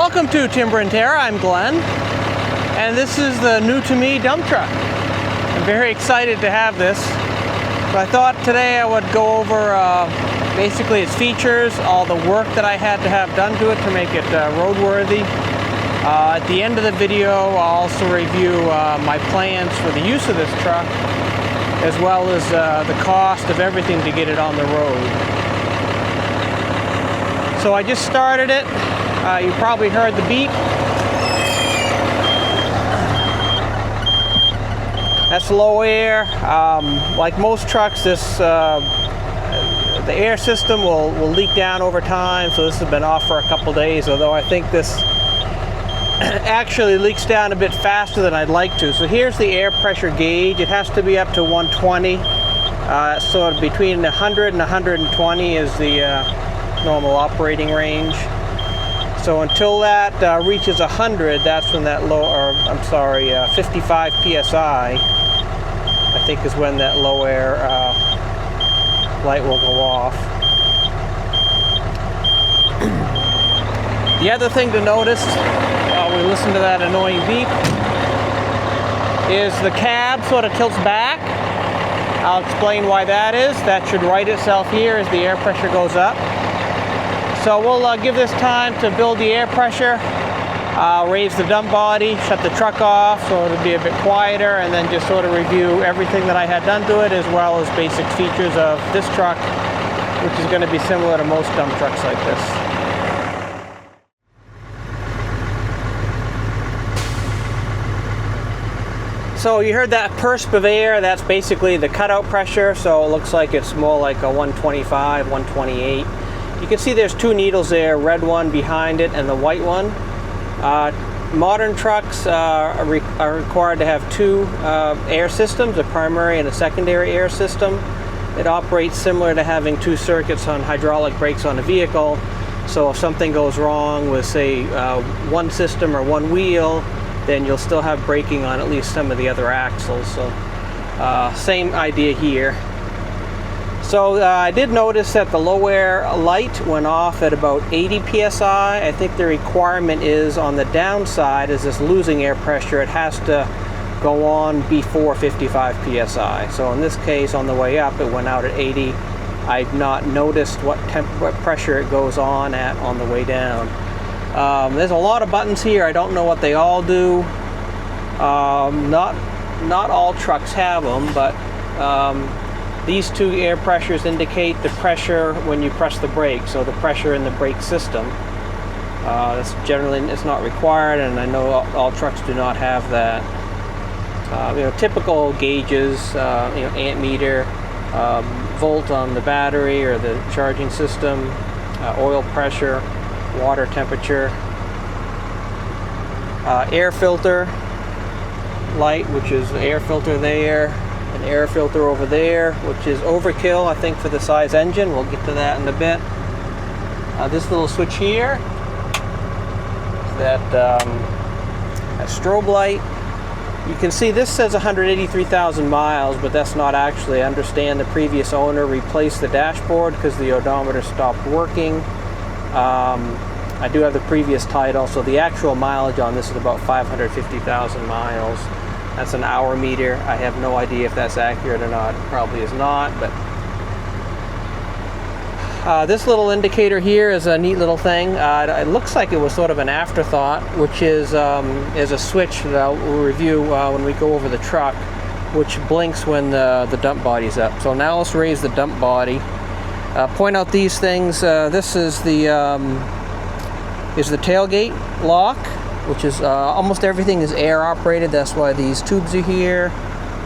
Welcome to Timber&Terra. I'm Glenn, and this is the new to me dump truck. I'm very excited to have this. So I thought today I would go over basically its features, all the work that I had to have done to it to make it roadworthy. At the end of the video, I'll also review my plans for the use of this truck, as well as the cost of everything to get it on the road. So I just started it. You probably heard the beep. That's low air. Like most trucks, the air system will leak down over time, so this has been off for a couple days, although I think this actually leaks down a bit faster than I'd like to. So here's the air pressure gauge. It has to be up to 120. So between 100 and 120 is the normal operating range. So until that reaches 100, that's when that 55 psi, I think is when that low air light will go off. The other thing to notice while we listen to that annoying beep is the cab sort of tilts back. I'll explain why that is. That should right itself here as the air pressure goes up. So we'll give this time to build the air pressure, raise the dump body, shut the truck off so it'll be a bit quieter, and then just sort of review everything that I had done to it, as well as basic features of this truck, which is going to be similar to most dump trucks like this. So you heard that perspire of air. That's basically the cutout pressure, so it looks like it's more like a 125, 128. You can see there's two needles there, red one behind it and the white one. Modern trucks are required to have two air systems, a primary and a secondary air system. It operates similar to having two circuits on hydraulic brakes on a vehicle. So if something goes wrong with, say, one system or one wheel, then you'll still have braking on at least some of the other axles. So same idea here. So I did notice that the low air light went off at about 80 psi. I think the requirement is on the downside, is this losing air pressure, it has to go on before 55 psi. So in this case, on the way up, it went out at 80. I've not noticed what pressure it goes on at on the way down. There's a lot of buttons here. I don't know what they all do. Not all trucks have them, but these two air pressures indicate the pressure when you press the brake, so the pressure in the brake system. That's generally, it's not required, and I know all trucks do not have that. Typical gauges, amp meter, volt on the battery or the charging system, oil pressure, water temperature, air filter light, which is air filter there, an air filter over there, which is overkill, I think, for the size engine. We'll get to that in a bit. This little switch here, that strobe light. You can see this says 183,000 miles, but that's not actually. I understand the previous owner replaced the dashboard because the odometer stopped working. I do have the previous title, so the actual mileage on this is about 550,000 miles. That's an hour meter. I have no idea if that's accurate or not. It probably is not, but this little indicator here is a neat little thing. It looks like it was sort of an afterthought, which is a switch that I'll review when we go over the truck, which blinks when the dump body's up. So now let's raise the dump body. Point out these things. This is the tailgate lock, which is almost everything is air operated. That's why these tubes are here.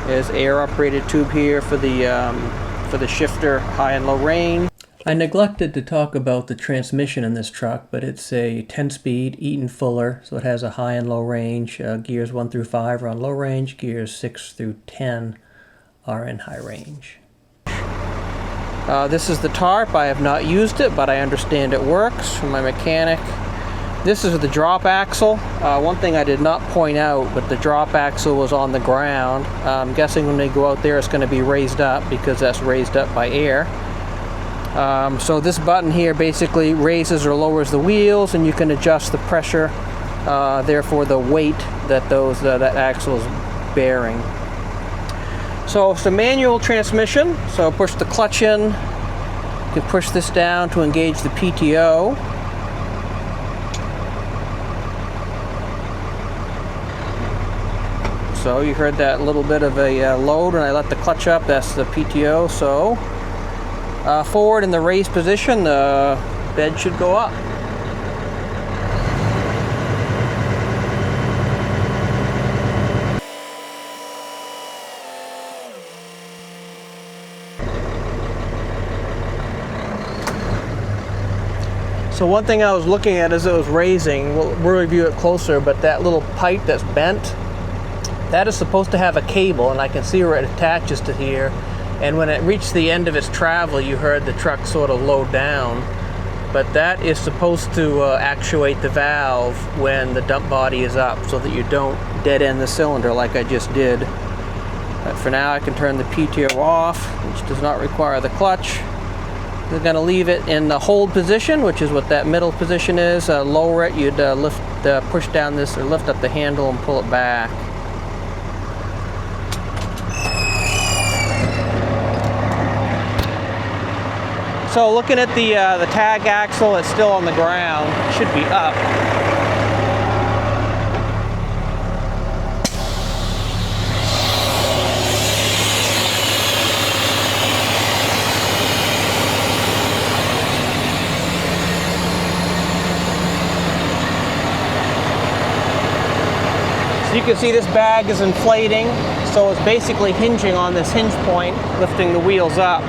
There's air operated tube here for the shifter high and low range. I neglected to talk about the transmission in this truck, but it's a 10-speed Eaton Fuller, so it has a high and low range. Gears 1 through 5 are on low range. Gears 6 through 10 are in high range. This is the tarp. I have not used it, but I understand it works from my mechanic. This is the drop axle. One thing I did not point out, but the drop axle was on the ground. I'm guessing when they go out there it's going to be raised up because that's raised up by air. So this button here basically raises or lowers the wheels, and you can adjust the pressure, therefore the weight that that axle is bearing. So it's a manual transmission, so push the clutch in, you can push this down to engage the PTO. So you heard that little bit of a load when I let the clutch up, that's the PTO. So forward in the raise position, the bed should go up. So one thing I was looking at as it was raising, we'll review it closer, but that little pipe that's bent, that is supposed to have a cable, and I can see where it attaches to here. And when it reached the end of its travel, you heard the truck sort of low down. But that is supposed to actuate the valve when the dump body is up, so that you don't dead end the cylinder like I just did. But for now, I can turn the PTO off, which does not require the clutch. We're going to leave it in the hold position, which is what that middle position is. Lower it, you'd push down this or lift up the handle and pull it back. So looking at the tag axle, it's still on the ground. It should be up. So you can see this bag is inflating, so it's basically hinging on this hinge point, lifting the wheels up.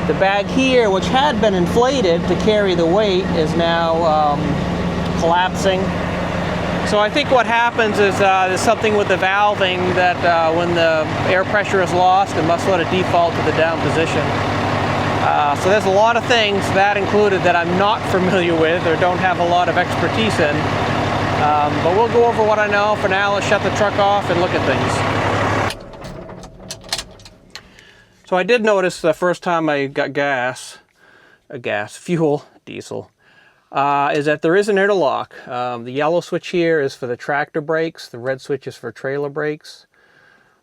The bag here, which had been inflated to carry the weight, is now collapsing. So I think what happens is there's something with the valving that when the air pressure is lost, it must let it default to the down position. So there's a lot of things, that included, that I'm not familiar with or don't have a lot of expertise in. But we'll go over what I know. For now, let's shut the truck off and look at things. So I did notice the first time I got fuel, diesel, is that there is an interlock. The yellow switch here is for the tractor brakes. The red switch is for trailer brakes.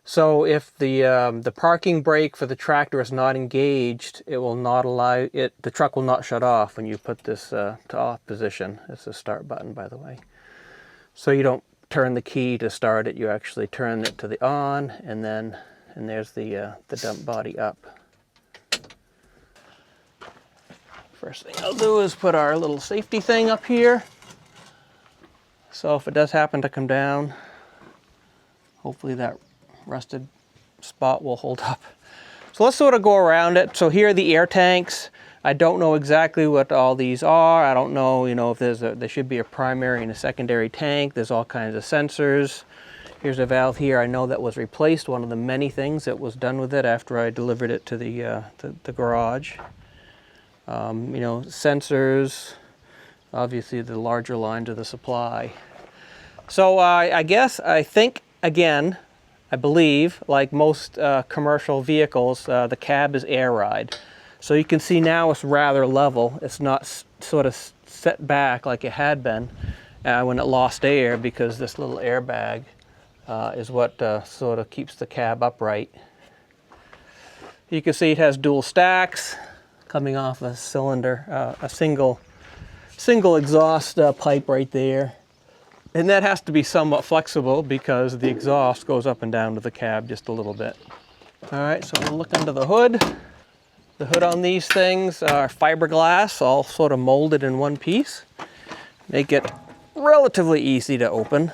So if the parking brake for the tractor is not engaged, it will not allow it. The truck will not shut off when you put this to off position. It's a start button, by the way. So you don't turn the key to start it. You actually turn it to the on, and there's the dump body up. First thing I'll do is put our little safety thing up here. So if it does happen to come down, hopefully that rusted spot will hold up. So let's sort of go around it. So here are the air tanks. I don't know exactly what all these are. I don't know, if there should be a primary and a secondary tank. There's all kinds of sensors. Here's a valve here. I know that was replaced. One of the many things that was done with it after I delivered it to the garage. Sensors. Obviously, the larger lines of the supply. So I think again, I believe, like most commercial vehicles, the cab is air ride. So you can see now it's rather level. It's not sort of set back like it had been when it lost air, because this little airbag is what sort of keeps the cab upright. You can see it has dual stacks coming off a cylinder, a single exhaust pipe right there. And that has to be somewhat flexible because the exhaust goes up and down to the cab just a little bit. All right, so we'll look under the hood. The hood on these things are fiberglass, all sort of molded in one piece. Make it relatively easy to open.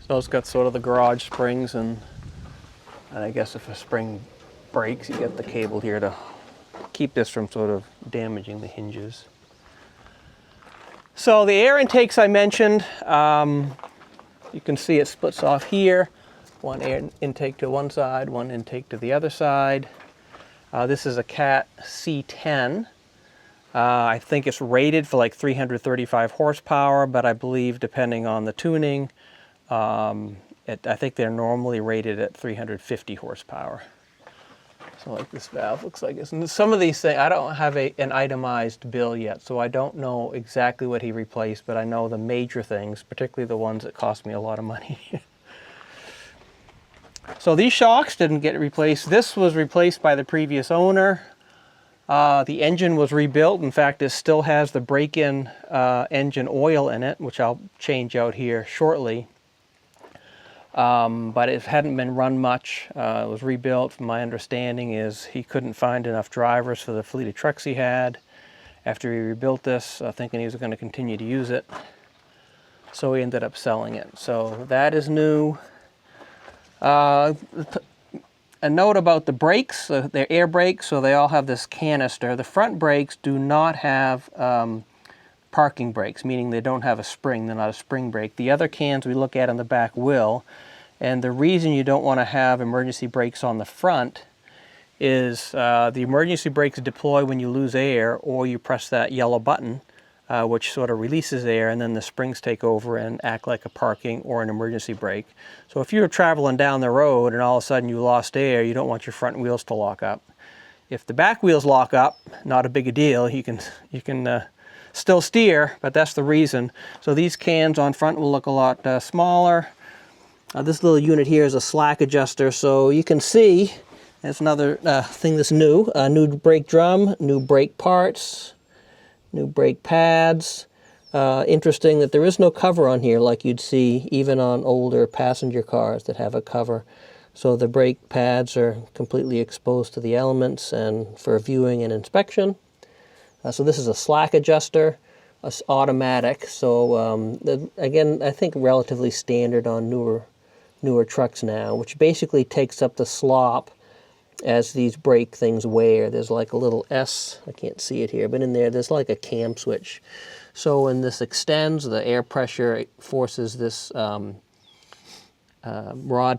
So it's got sort of the garage springs, and I guess if a spring breaks, you get the cable here to keep this from sort of damaging the hinges. So the air intakes I mentioned, you can see it splits off here. One air intake to one side, one intake to the other side. This is a Cat C10. I think it's rated for like 335 horsepower, but I believe depending on the tuning, I think they're normally rated at 350 horsepower. So like this valve looks like this. And some of these things, I don't have an itemized bill yet, so I don't know exactly what he replaced, but I know the major things, particularly the ones that cost me a lot of money. So these shocks didn't get replaced. This was replaced by the previous owner. The engine was rebuilt. In fact, it still has the break-in engine oil in it, which I'll change out here shortly. But it hadn't been run much. It was rebuilt. From my understanding is he couldn't find enough drivers for the fleet of trucks he had after he rebuilt this, thinking he was going to continue to use it. So he ended up selling it. So that is new. A note about the brakes, they're air brakes, so they all have this canister. The front brakes do not have parking brakes, meaning they don't have a spring. They're not a spring brake. The other cans we look at on the back will. And the reason you don't want to have emergency brakes on the front is the emergency brakes deploy when you lose air, or you press that yellow button, which sort of releases air, and then the springs take over and act like a parking or an emergency brake. So if you're traveling down the road and all of a sudden you lost air, you don't want your front wheels to lock up. If the back wheels lock up, not a big deal. You can still steer, but that's the reason. So these cans on front will look a lot smaller. This little unit here is a slack adjuster, so you can see that's another thing that's new. New brake drum, new brake parts, new brake pads. Interesting that there is no cover on here like you'd see even on older passenger cars that have a cover. So the brake pads are completely exposed to the elements and for viewing and inspection. So this is a slack adjuster, it's automatic. So again, I think relatively standard on newer trucks now, which basically takes up the slop as these brake things wear. There's like a little S, I can't see it here, but in there's like a cam switch. So when this extends, the air pressure forces this rod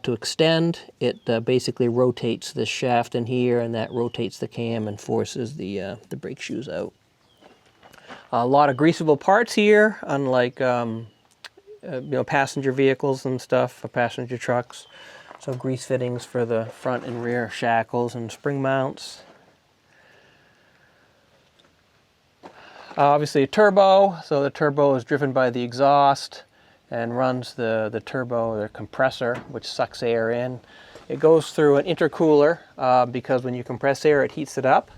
to extend. It basically rotates this shaft in here, and that rotates the cam and forces the brake shoes out. A lot of greasable parts here, unlike passenger vehicles and stuff, for passenger trucks. So grease fittings for the front and rear shackles and spring mounts. Obviously a turbo, so the turbo is driven by the exhaust and runs the turbo, the compressor, which sucks air in. It goes through an intercooler because when you compress air, it heats it up.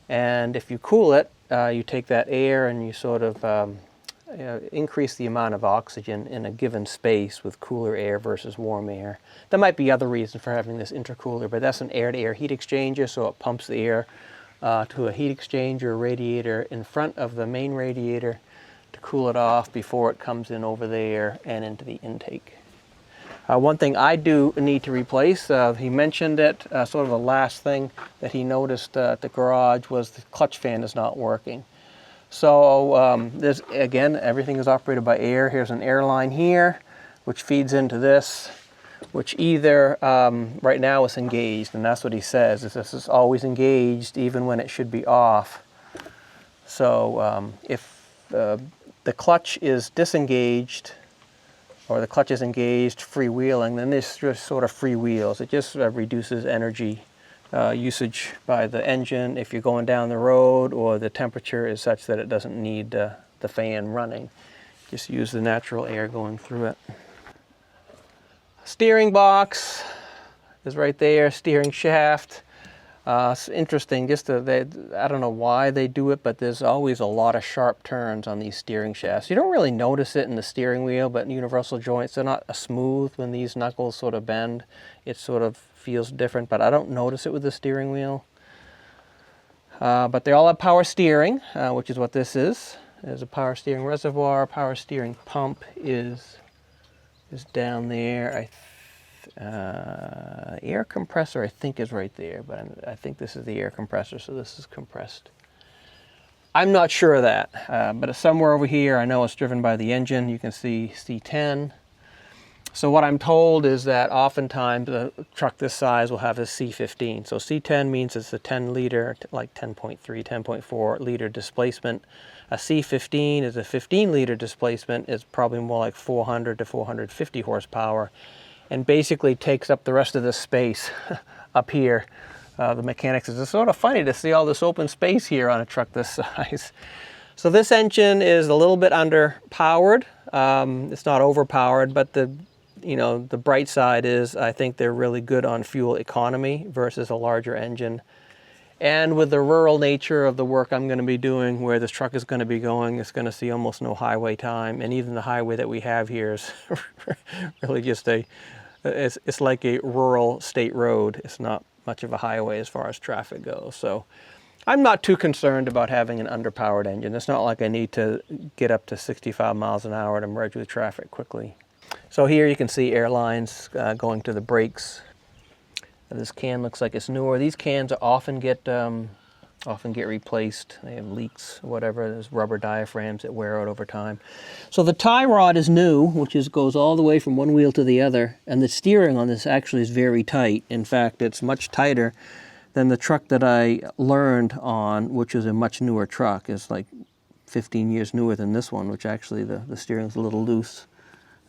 And if you cool it, you take that air and you sort of increase the amount of oxygen in a given space with cooler air versus warm air. There might be other reasons for having this intercooler, but that's an air-to-air heat exchanger, so it pumps the air to a heat exchanger radiator in front of the main radiator to cool it off before it comes in over there and into the intake. One thing I do need to replace, he mentioned it, sort of the last thing that he noticed at the garage was the clutch fan is not working. So there's, again, everything is operated by air. Here's an air line here, which feeds into this, which either, right now it's engaged, and that's what he says, is this is always engaged even when it should be off. So if the clutch is disengaged, or the clutch is engaged, freewheeling, then this just sort of freewheels. It just reduces energy usage by the engine if you're going down the road, or the temperature is such that it doesn't need the fan running. Just use the natural air going through it. Steering box is right there, steering shaft. It's interesting, I don't know why they do it, but there's always a lot of sharp turns on these steering shafts. You don't really notice it in the steering wheel, but in universal joints, they're not smooth when these knuckles sort of bend. It sort of feels different, but I don't notice it with the steering wheel. But they all have power steering, which is what this is. There's a power steering reservoir. Power steering pump is down there. Air compressor I think is right there, but I think this is the air compressor, so this is compressed. I'm not sure of that, but it's somewhere over here. I know it's driven by the engine. You can see C10. So what I'm told is that oftentimes a truck this size will have a C15. So C10 means it's a 10 liter, like 10.3, 10.4 liter displacement. A C15 is a 15 liter displacement. It's probably more like 400 to 450 horsepower. and basically takes up the rest of this space up here. The mechanics says it's sort of funny to see all this open space here on a truck this size. So this engine is a little bit underpowered. It's not overpowered, but the bright side is I think they're really good on fuel economy versus a larger engine. And with the rural nature of the work I'm going to be doing, where this truck is going to be going, it's going to see almost no highway time. And even the highway that we have here is really just it's like a rural state road. It's not much of a highway as far as traffic goes. So I'm not too concerned about having an underpowered engine. It's not like I need to get up to 65 miles an hour to merge with traffic quickly. So here you can see airlines going to the brakes. This can looks like it's newer. These cans often get replaced. They have leaks or whatever. There's rubber diaphragms that wear out over time. So the tie rod is new, which goes all the way from one wheel to the other, and the steering on this actually is very tight. In fact, it's much tighter than the truck that I learned on, which is a much newer truck. It's like 15 years newer than this one, which actually the steering is a little loose.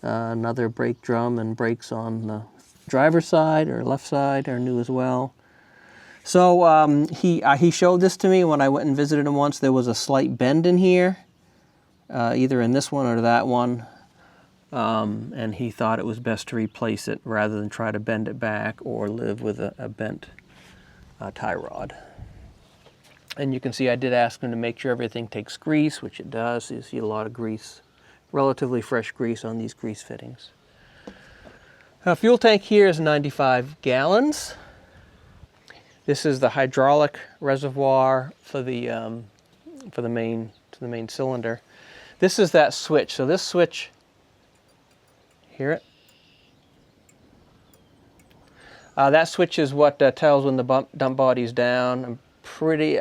Another brake drum and brakes on the driver's side or left side are new as well. So he showed this to me when I went and visited him once. There was a slight bend in here, either in this one or that one, and he thought it was best to replace it rather than try to bend it back or live with a bent tie rod. And you can see I did ask him to make sure everything takes grease, which it does. You see a lot of grease, relatively fresh grease on these grease fittings. Fuel tank here is 95 gallons. This is the hydraulic reservoir for the main cylinder. This is that switch. So this switch, hear it? That switch is what tells when the dump body's down. I'm pretty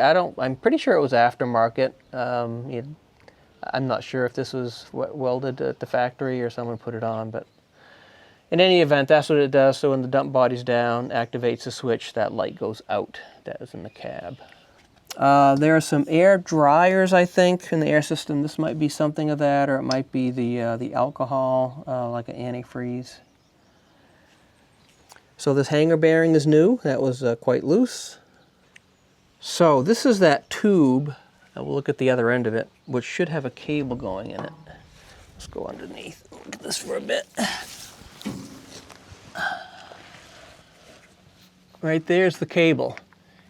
sure it was aftermarket. I'm not sure if this was welded at the factory or someone put it on, but in any event, that's what it does. So when the dump body's down, activates the switch, that light goes out. That is in the cab. There are some air dryers, I think, in the air system. This might be something of that, or it might be the alcohol, like an antifreeze. So this hanger bearing is new. That was quite loose. So this is that tube. We'll look at the other end of it, which should have a cable going in it. Let's go underneath. Look at this for a bit. Right there's the cable,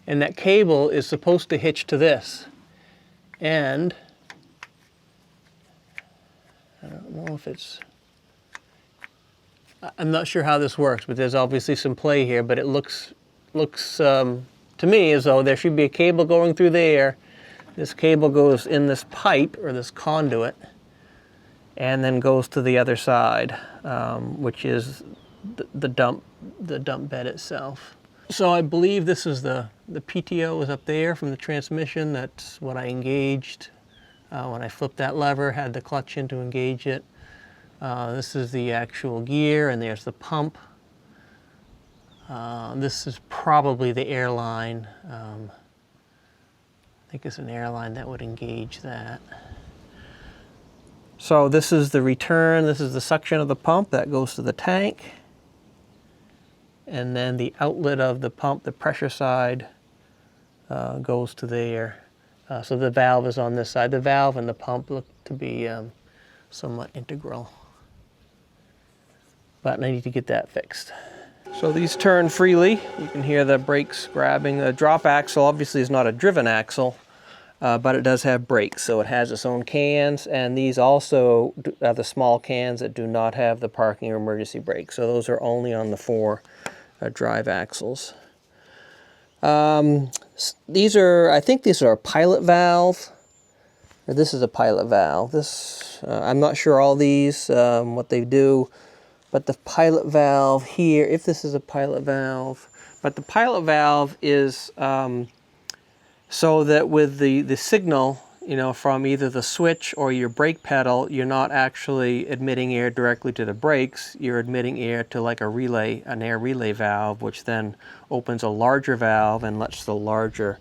and that cable is supposed to hitch to this, and I don't know if I'm not sure how this works, but there's obviously some play here, but it looks to me as though there should be a cable going through there. This cable goes in this pipe or this conduit and then goes to the other side, which is the dump bed itself. So I believe this is the PTO is up there from the transmission. That's what I engaged when I flipped that lever, had the clutch in to engage it. This is the actual gear, and there's the pump. This is probably the airline. I think it's an airline that would engage that. So this is the return. This is the suction of the pump that goes to the tank. And then the outlet of the pump, the pressure side, goes to there. So the valve is on this side. The valve and the pump look to be somewhat integral. But I need to get that fixed. So these turn freely. You can hear the brakes grabbing. The drop axle obviously is not a driven axle, but it does have brakes. So it has its own cans, and these also are the small cans that do not have the parking or emergency brakes. So those are only on the 4 drive axles. I think these are a pilot valve. Or this is a pilot valve. This, I'm not sure all these, what they do, but the pilot valve here, if this is a pilot valve, but the pilot valve is so that with the signal, from either the switch or your brake pedal, you're not actually admitting air directly to the brakes. You're admitting air to like an air relay valve, which then opens a larger valve and lets the larger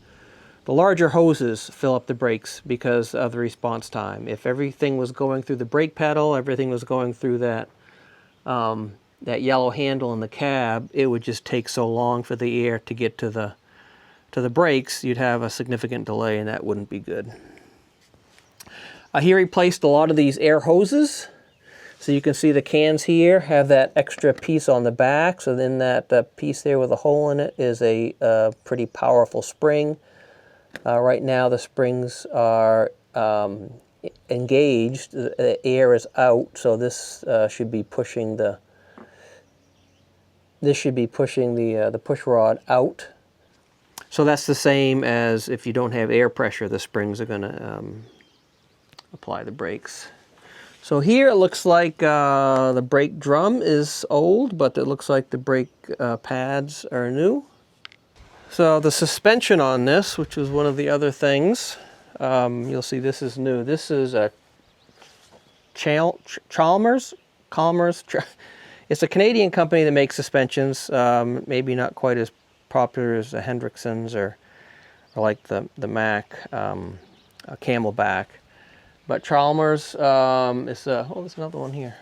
hoses fill up the brakes because of the response time. If everything was going through the brake pedal, everything was going through that that yellow handle in the cab, it would just take so long for the air to get to the brakes, you'd have a significant delay, and that wouldn't be good. He replaced a lot of these air hoses. So you can see the cans here have that extra piece on the back. So then that piece there with a hole in it is a pretty powerful spring. Right now the springs are engaged. The air is out, so this should be pushing the push rod out. So that's the same as if you don't have air pressure, the springs are going to apply the brakes. So here it looks like the brake drum is old, but it looks like the brake pads are new. So the suspension on this, which was one of the other things, you'll see this is new. This is a Chalmers. It's a Canadian company that makes suspensions, maybe not quite as popular as the Hendricksons or like the Mack Camelback. But Chalmers is there's another one here.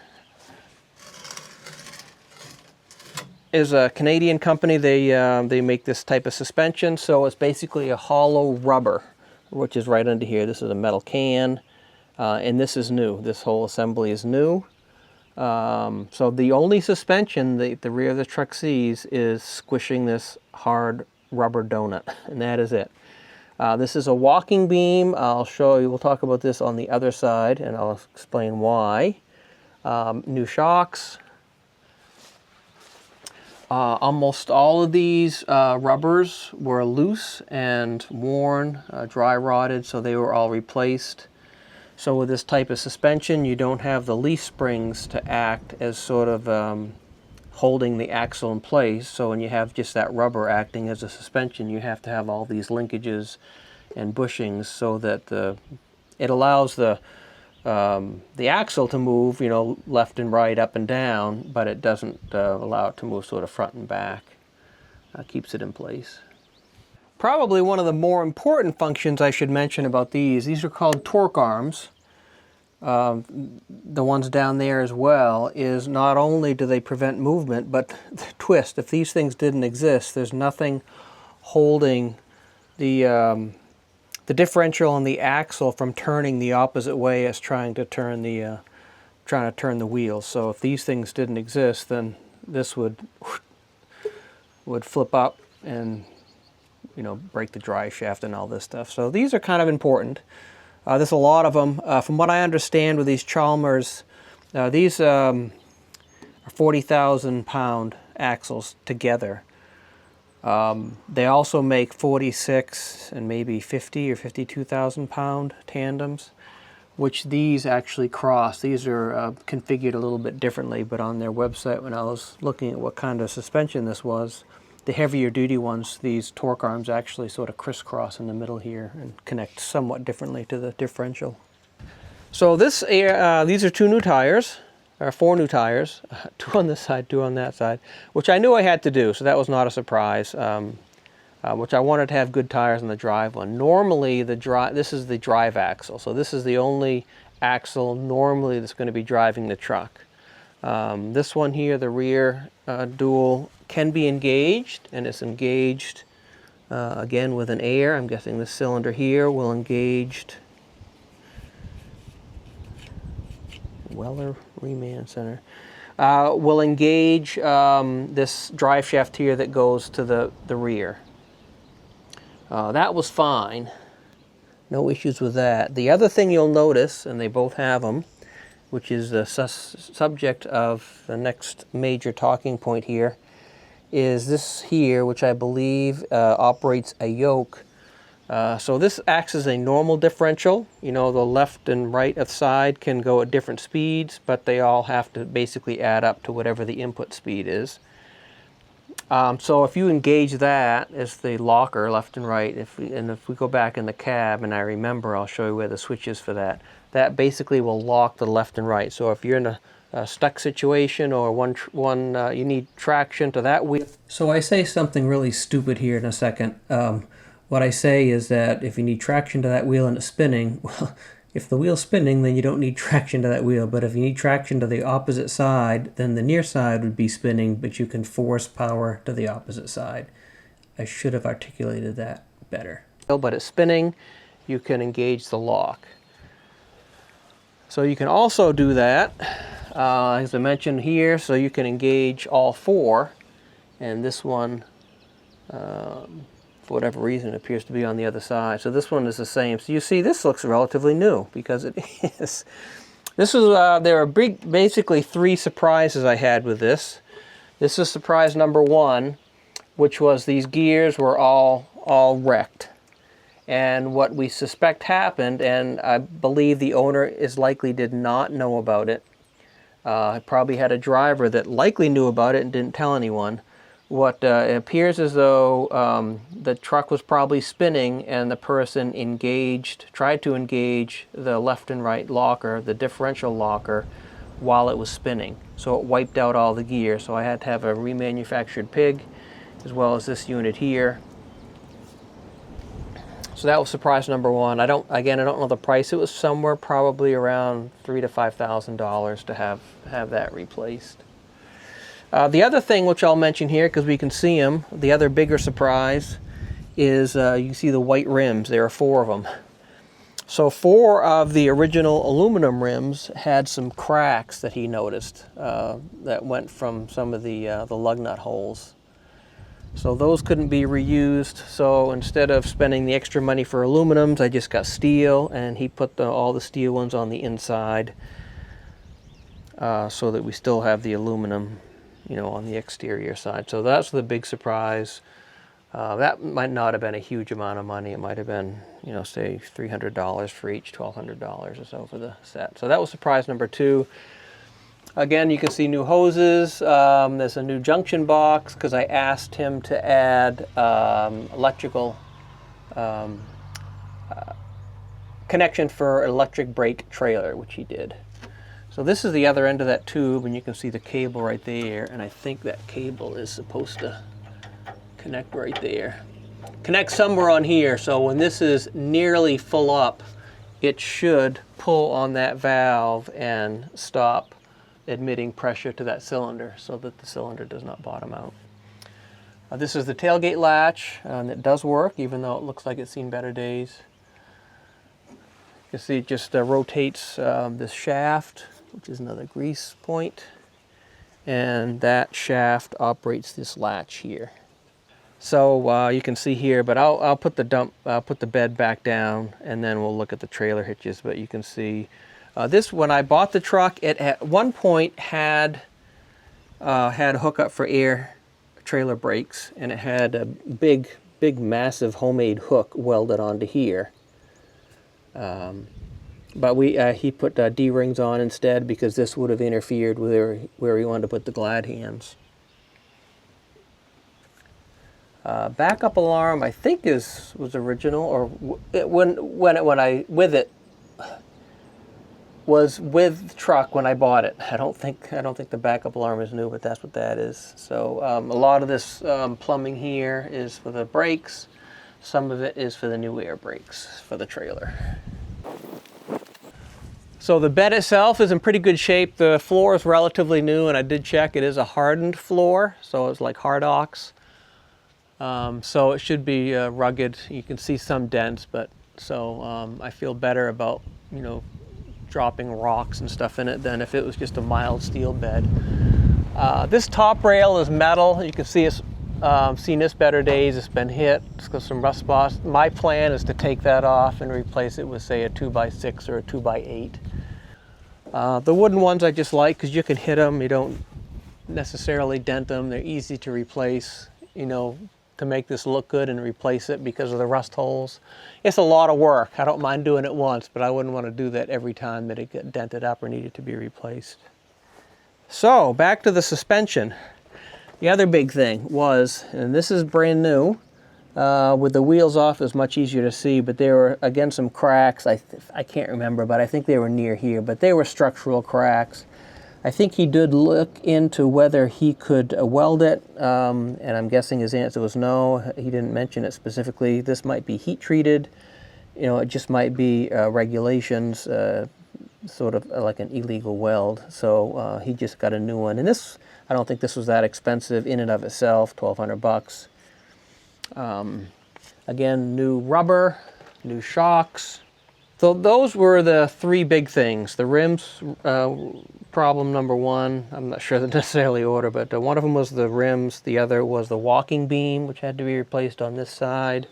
Is a Canadian company. They make this type of suspension, so it's basically a hollow rubber, which is right under here. This is a metal can, and this is new. This whole assembly is new. So the only suspension the rear of the truck sees is squishing this hard rubber donut, and that is it. This is a walking beam. I'll show you, we'll talk about this on the other side, and I'll explain why. New shocks. Almost all of these rubbers were loose and worn, dry rotted, so they were all replaced. So with this type of suspension, you don't have the leaf springs to act as sort of holding the axle in place. So when you have just that rubber acting as a suspension, you have to have all these linkages and bushings so that it allows the axle to move, you know, left and right, up and down, but it doesn't allow it to move sort of front and back. Keeps it in place. Probably one of the more important functions I should mention about these are called torque arms. The ones down there as well, is not only do they prevent movement, but the twist. If these things didn't exist, there's nothing holding the differential on the axle from turning the opposite way as trying to turn the wheels. So if these things didn't exist, then this would flip up and, you know, break the drive shaft and all this stuff. So these are kind of important. There's a lot of them. From what I understand with these Chalmers, these are 40,000 pound axles together. They also make 46 and maybe 50 or 52,000 pound tandems, which these actually cross. These are configured a little bit differently, but on their website, when I was looking at what kind of suspension this was, the heavier duty ones, these torque arms actually sort of crisscross in the middle here and connect somewhat differently to the differential. So these are 2 new tires. There are 4 new tires, 2 on this side, 2 on that side, which I knew I had to do, so that was not a surprise, which I wanted to have good tires on the drive one. Normally, this is the drive axle, so this is the only axle normally that's going to be driving the truck. This one here, the rear dual, can be engaged, and it's engaged again with an air. I'm guessing this cylinder here will engaged. Weller Reman Center will engage this drive shaft here that goes to the rear. That was fine. No issues with that. The other thing you'll notice, and they both have them, which is the subject of the next major talking point here, is this here, which I believe operates a yoke. So this acts as a normal differential. You know, the left and right of side can go at different speeds, but they all have to basically add up to whatever the input speed is. So if you engage that as the locker, left and right, if we go back in the cab, and I remember, I'll show you where the switch is for that. That basically will lock the left and right. So if you're in a stuck situation or you need traction to that wheel. So I say something really stupid here in a second. What I say is that if you need traction to that wheel and it's spinning, well, If the wheel's spinning, then you don't need traction to that wheel, but if you need traction to the opposite side, then the near side would be spinning, but you can force power to the opposite side. I should have articulated that better. But it's spinning, you can engage the lock. So you can also do that, as I mentioned here, so you can engage all four, and this one, for whatever reason, appears to be on the other side. So this one is the same. So you see, this looks relatively new, because it is. This is, there are basically three surprises I had with this. This is surprise number one, which was these gears were all wrecked. And what we suspect happened, and I believe the owner is likely did not know about it. Probably had a driver that likely knew about it and didn't tell anyone. What it appears as though the truck was probably spinning and the person tried to engage the left and right locker, the differential locker, while it was spinning. So it wiped out all the gear. So I had to have a remanufactured pig, as well as this unit here. So that was surprise number one. I don't know the price. It was somewhere probably around $3,000 to $5,000 to have that replaced. The other thing which I'll mention here, because we can see them, the other bigger surprise is you can see the white rims. There are four of them. So four of the original aluminum rims had some cracks that he noticed that went from some of the lug nut holes. So those couldn't be reused, so instead of spending the extra money for aluminums, I just got steel, and he put all the steel ones on the inside so that we still have the aluminum, on the exterior side. So that's the big surprise. That might not have been a huge amount of money. It might have been, say $300 for each, $1,200 or so for the set. So that was surprise number two. Again, you can see new hoses. There's a new junction box because I asked him to add electrical connection for electric brake trailer, which he did. So this is the other end of that tube, and you can see the cable right there, and I think that cable is supposed to connect right there. Connect somewhere on here, so when this is nearly full up, it should pull on that valve and stop admitting pressure to that cylinder so that the cylinder does not bottom out. This is the tailgate latch, and it does work even though it looks like it's seen better days. You can see it just rotates this shaft, which is another grease point, and that shaft operates this latch here. So you can see here, but I'll put the bed back down, and then we'll look at the trailer hitches. But you can see this, when I bought the truck, it at one point had a hookup for air trailer brakes, and it had a big massive homemade hook welded onto here. But he put D-rings on instead because this would have interfered with where he wanted to put the glad hands. Backup alarm, I think was original, or was with the truck when I bought it. I don't think the backup alarm is new, but that's what that is. So a lot of this plumbing here is for the brakes. Some of it is for the new air brakes for the trailer. So the bed itself is in pretty good shape. The floor is relatively new, and I did check. It is a hardened floor, so it's like Hardox. So it should be rugged. You can see some dents, but so I feel better about dropping rocks and stuff in it than if it was just a mild steel bed. This top rail is metal. You can see it's seen this better days. It's been hit. It's got some rust spots. My plan is to take that off and replace it with, say, a 2x6 or a 2x8. The wooden ones I just like because you can hit them. You don't necessarily dent them. They're easy to replace, to make this look good and replace it because of the rust holes. It's a lot of work. I don't mind doing it once, but I wouldn't want to do that every time that it got dented up or needed to be replaced. So back to the suspension. The other big thing was, and this is brand new, with the wheels off, it's much easier to see, but there were, again, some cracks. I can't remember, but I think they were near here, but they were structural cracks. I think he did look into whether he could weld it, and I'm guessing his answer was no. He didn't mention it specifically. This might be heat treated, you know, it just might be regulations, sort of like an illegal weld. So he just got a new one. And this, I don't think this was that expensive in and of itself, 1,200 bucks. Again, new rubber, new shocks. So those were the three big things. The rims, problem number one. I'm not sure the necessarily order, but one of them was the rims. The other was the walking beam, which had to be replaced on this side.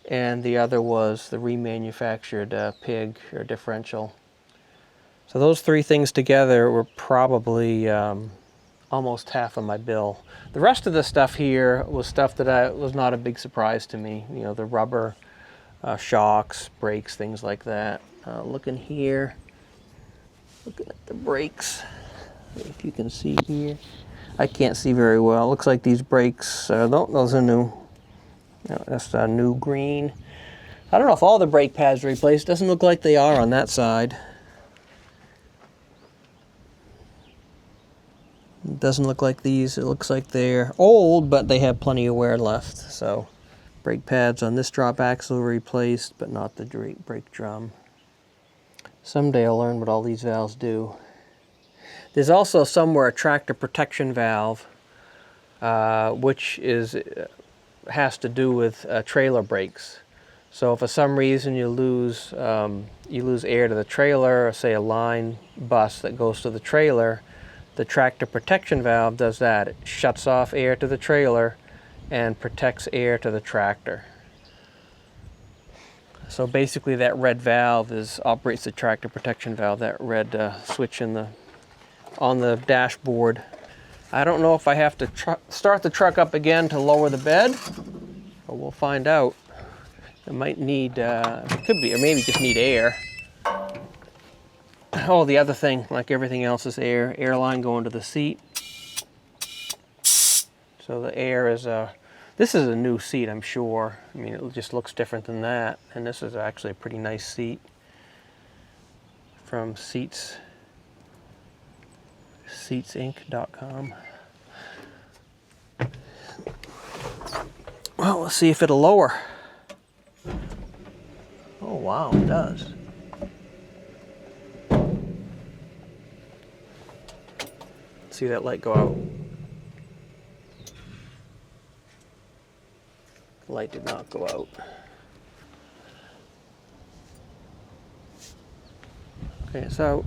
And the other was the remanufactured pig or differential. So those three things together were probably almost half of my bill. The rest of the stuff here was stuff that was not a big surprise to me. You know, the rubber, shocks, brakes, things like that. Looking here, looking at the brakes, if you can see here. I can't see very well. Looks like these brakes, those are new. No, that's a new green. I don't know if all the brake pads are replaced. Doesn't look like they are on that side. It doesn't look like these. It looks like they're old, but they have plenty of wear left. So, brake pads on this drop axle were replaced, but not the brake drum. Someday I'll learn what all these valves do. There's also somewhere a tractor protection valve, which has to do with trailer brakes. So if for some reason you lose air to the trailer, or say a line bus that goes to the trailer, the tractor protection valve does that. It shuts off air to the trailer and protects air to the tractor. So basically that red valve operates the tractor protection valve, that red switch on the dashboard. I don't know if I have to start the truck up again to lower the bed, but we'll find out. It might need, it could be, or maybe just need air. Oh, the other thing, like everything else, is air line going to the seat. So the air is this is a new seat, I'm sure. I mean, it just looks different than that. And this is actually a pretty nice seat from seatsinc.com. Well, let's see if it'll lower. Oh, wow, it does. See that light go out. The light did not go out. Okay, so,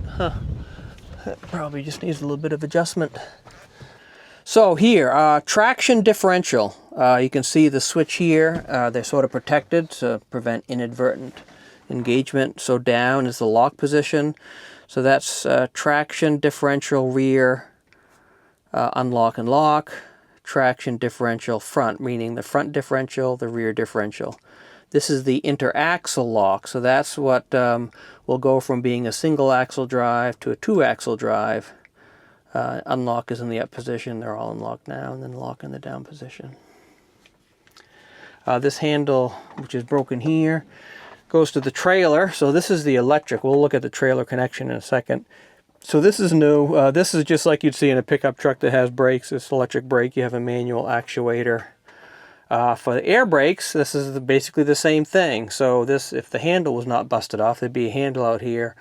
that probably just needs a little bit of adjustment. So here, traction differential. You can see the switch here. They're sort of protected to prevent inadvertent engagement. So down is the lock position. So that's traction differential rear, unlock and lock. Traction differential front, meaning the front differential, the rear differential. This is the interaxle lock. So that's what will go from being a single axle drive to a two axle drive. Unlock is in the up position. They're all unlocked now, and then lock in the down position. This handle, which is broken here, goes to the trailer. So this is the electric. We'll look at the trailer connection in a second. So this is new. This is just like you'd see in a pickup truck that has brakes. It's electric brake. You have a manual actuator. For the air brakes, this is basically the same thing. So this, if the handle was not busted off, there'd be a handle out here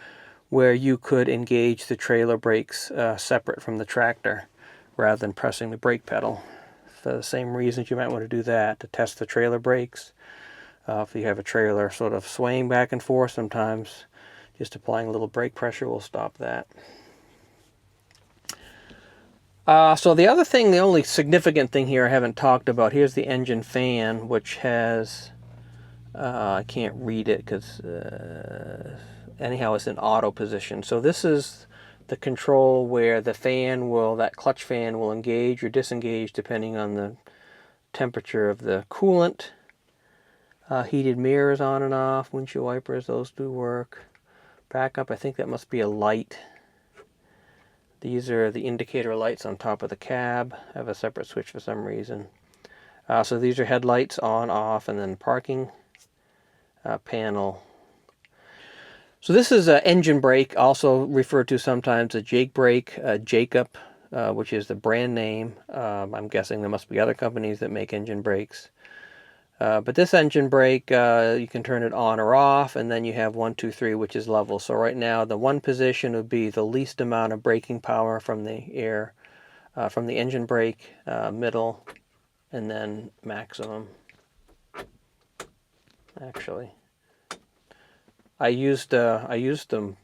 where you could engage the trailer brakes separate from the tractor rather than pressing the brake pedal. For the same reasons you might want to do that, to test the trailer brakes. If you have a trailer sort of swaying back and forth, sometimes just applying a little brake pressure will stop that. So the other thing, the only significant thing here I haven't talked about, here's the engine fan, which has, I can't read it because, anyhow, it's in auto position. So this is the control where the fan will, that clutch fan will engage or disengage depending on the temperature of the coolant. Heated mirrors on and off, windshield wipers, those do work. Backup, I think that must be a light. These are the indicator lights on top of the cab. I have a separate switch for some reason. So these are headlights on, off, and then parking panel. So this is an engine brake, also referred to sometimes as Jake brake, Jacob, which is the brand name. I'm guessing there must be other companies that make engine brakes. But this engine brake, you can turn it on or off, and then you have 1, 2, 3, which is level. So right now, the 1 position would be the least amount of braking power from the air, from the engine brake, middle, and then maximum. Actually, I used them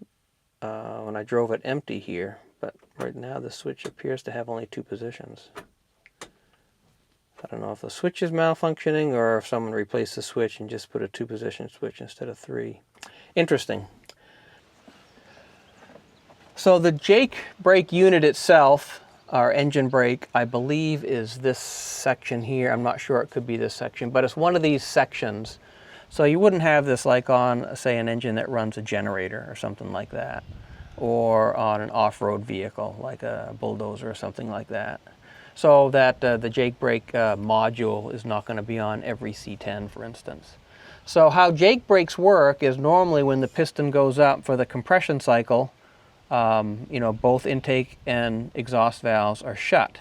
when I drove it empty here, but right now the switch appears to have only 2 positions. I don't know if the switch is malfunctioning or if someone replaced the switch and just put a 2-position switch instead of 3. Interesting. So the Jake brake unit itself, our engine brake, I believe is this section here. I'm not sure, it could be this section, but it's one of these sections. So you wouldn't have this like on, say, an engine that runs a generator or something like that, or on an off-road vehicle like a bulldozer or something like that. So that the Jake brake module is not going to be on every C10, for instance. So how Jake brakes work is normally when the piston goes up for the compression cycle, you know, both intake and exhaust valves are shut.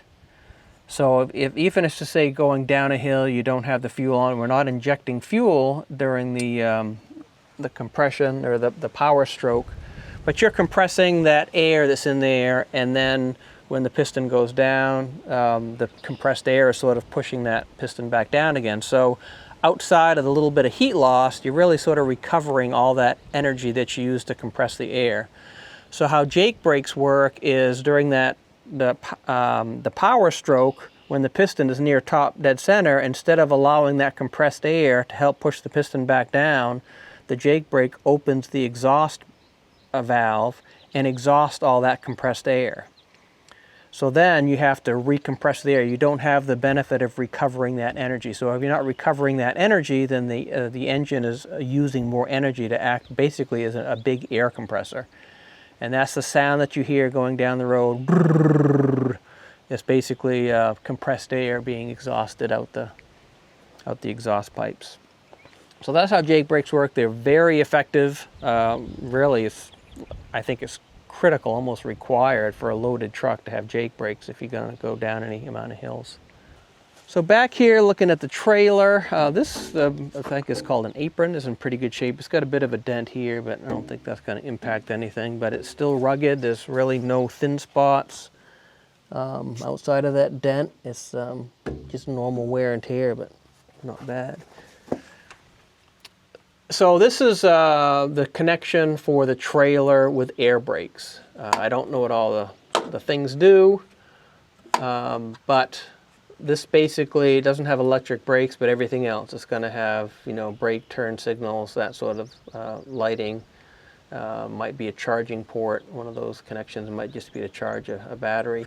So if even if, to say, going down a hill, you don't have the fuel on, we're not injecting fuel during the compression or the power stroke, but you're compressing that air that's in there, and then when the piston goes down, the compressed air is sort of pushing that piston back down again. So outside of the little bit of heat loss, you're really sort of recovering all that energy that you used to compress the air. So how Jake brakes work is during that the power stroke, when the piston is near top dead center, instead of allowing that compressed air to help push the piston back down, the Jake brake opens the exhaust valve and exhausts all that compressed air. So then you have to recompress the air. You don't have the benefit of recovering that energy. So if you're not recovering that energy, then the engine is using more energy to act basically as a big air compressor. And that's the sound that you hear going down the road. It's basically compressed air being exhausted out the exhaust pipes. So that's how Jake brakes work. They're very effective. Really, I think it's critical, almost required for a loaded truck to have Jake brakes if you're going to go down any amount of hills. So back here looking at the trailer, this I think is called an apron. It's in pretty good shape. It's got a bit of a dent here, but I don't think that's going to impact anything, but it's still rugged. There's really no thin spots outside of that dent. It's just normal wear and tear, but not bad. So this is the connection for the trailer with air brakes. I don't know what all the things do, but this basically doesn't have electric brakes, but everything else. It's going to have, you know, brake turn signals, that sort of lighting. Might be a charging port. One of those connections might just be to charge a battery.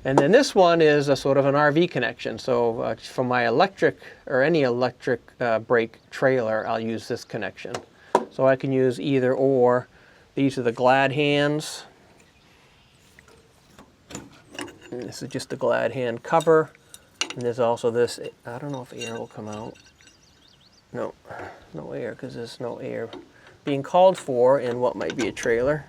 And then this one is a sort of an RV connection. So for my electric or any electric brake trailer, I'll use this connection. So I can use either or. These are the glad hands. And this is just the glad hand cover. And there's also this, I don't know if air will come out. No, no air, because there's no air being called for in what might be a trailer.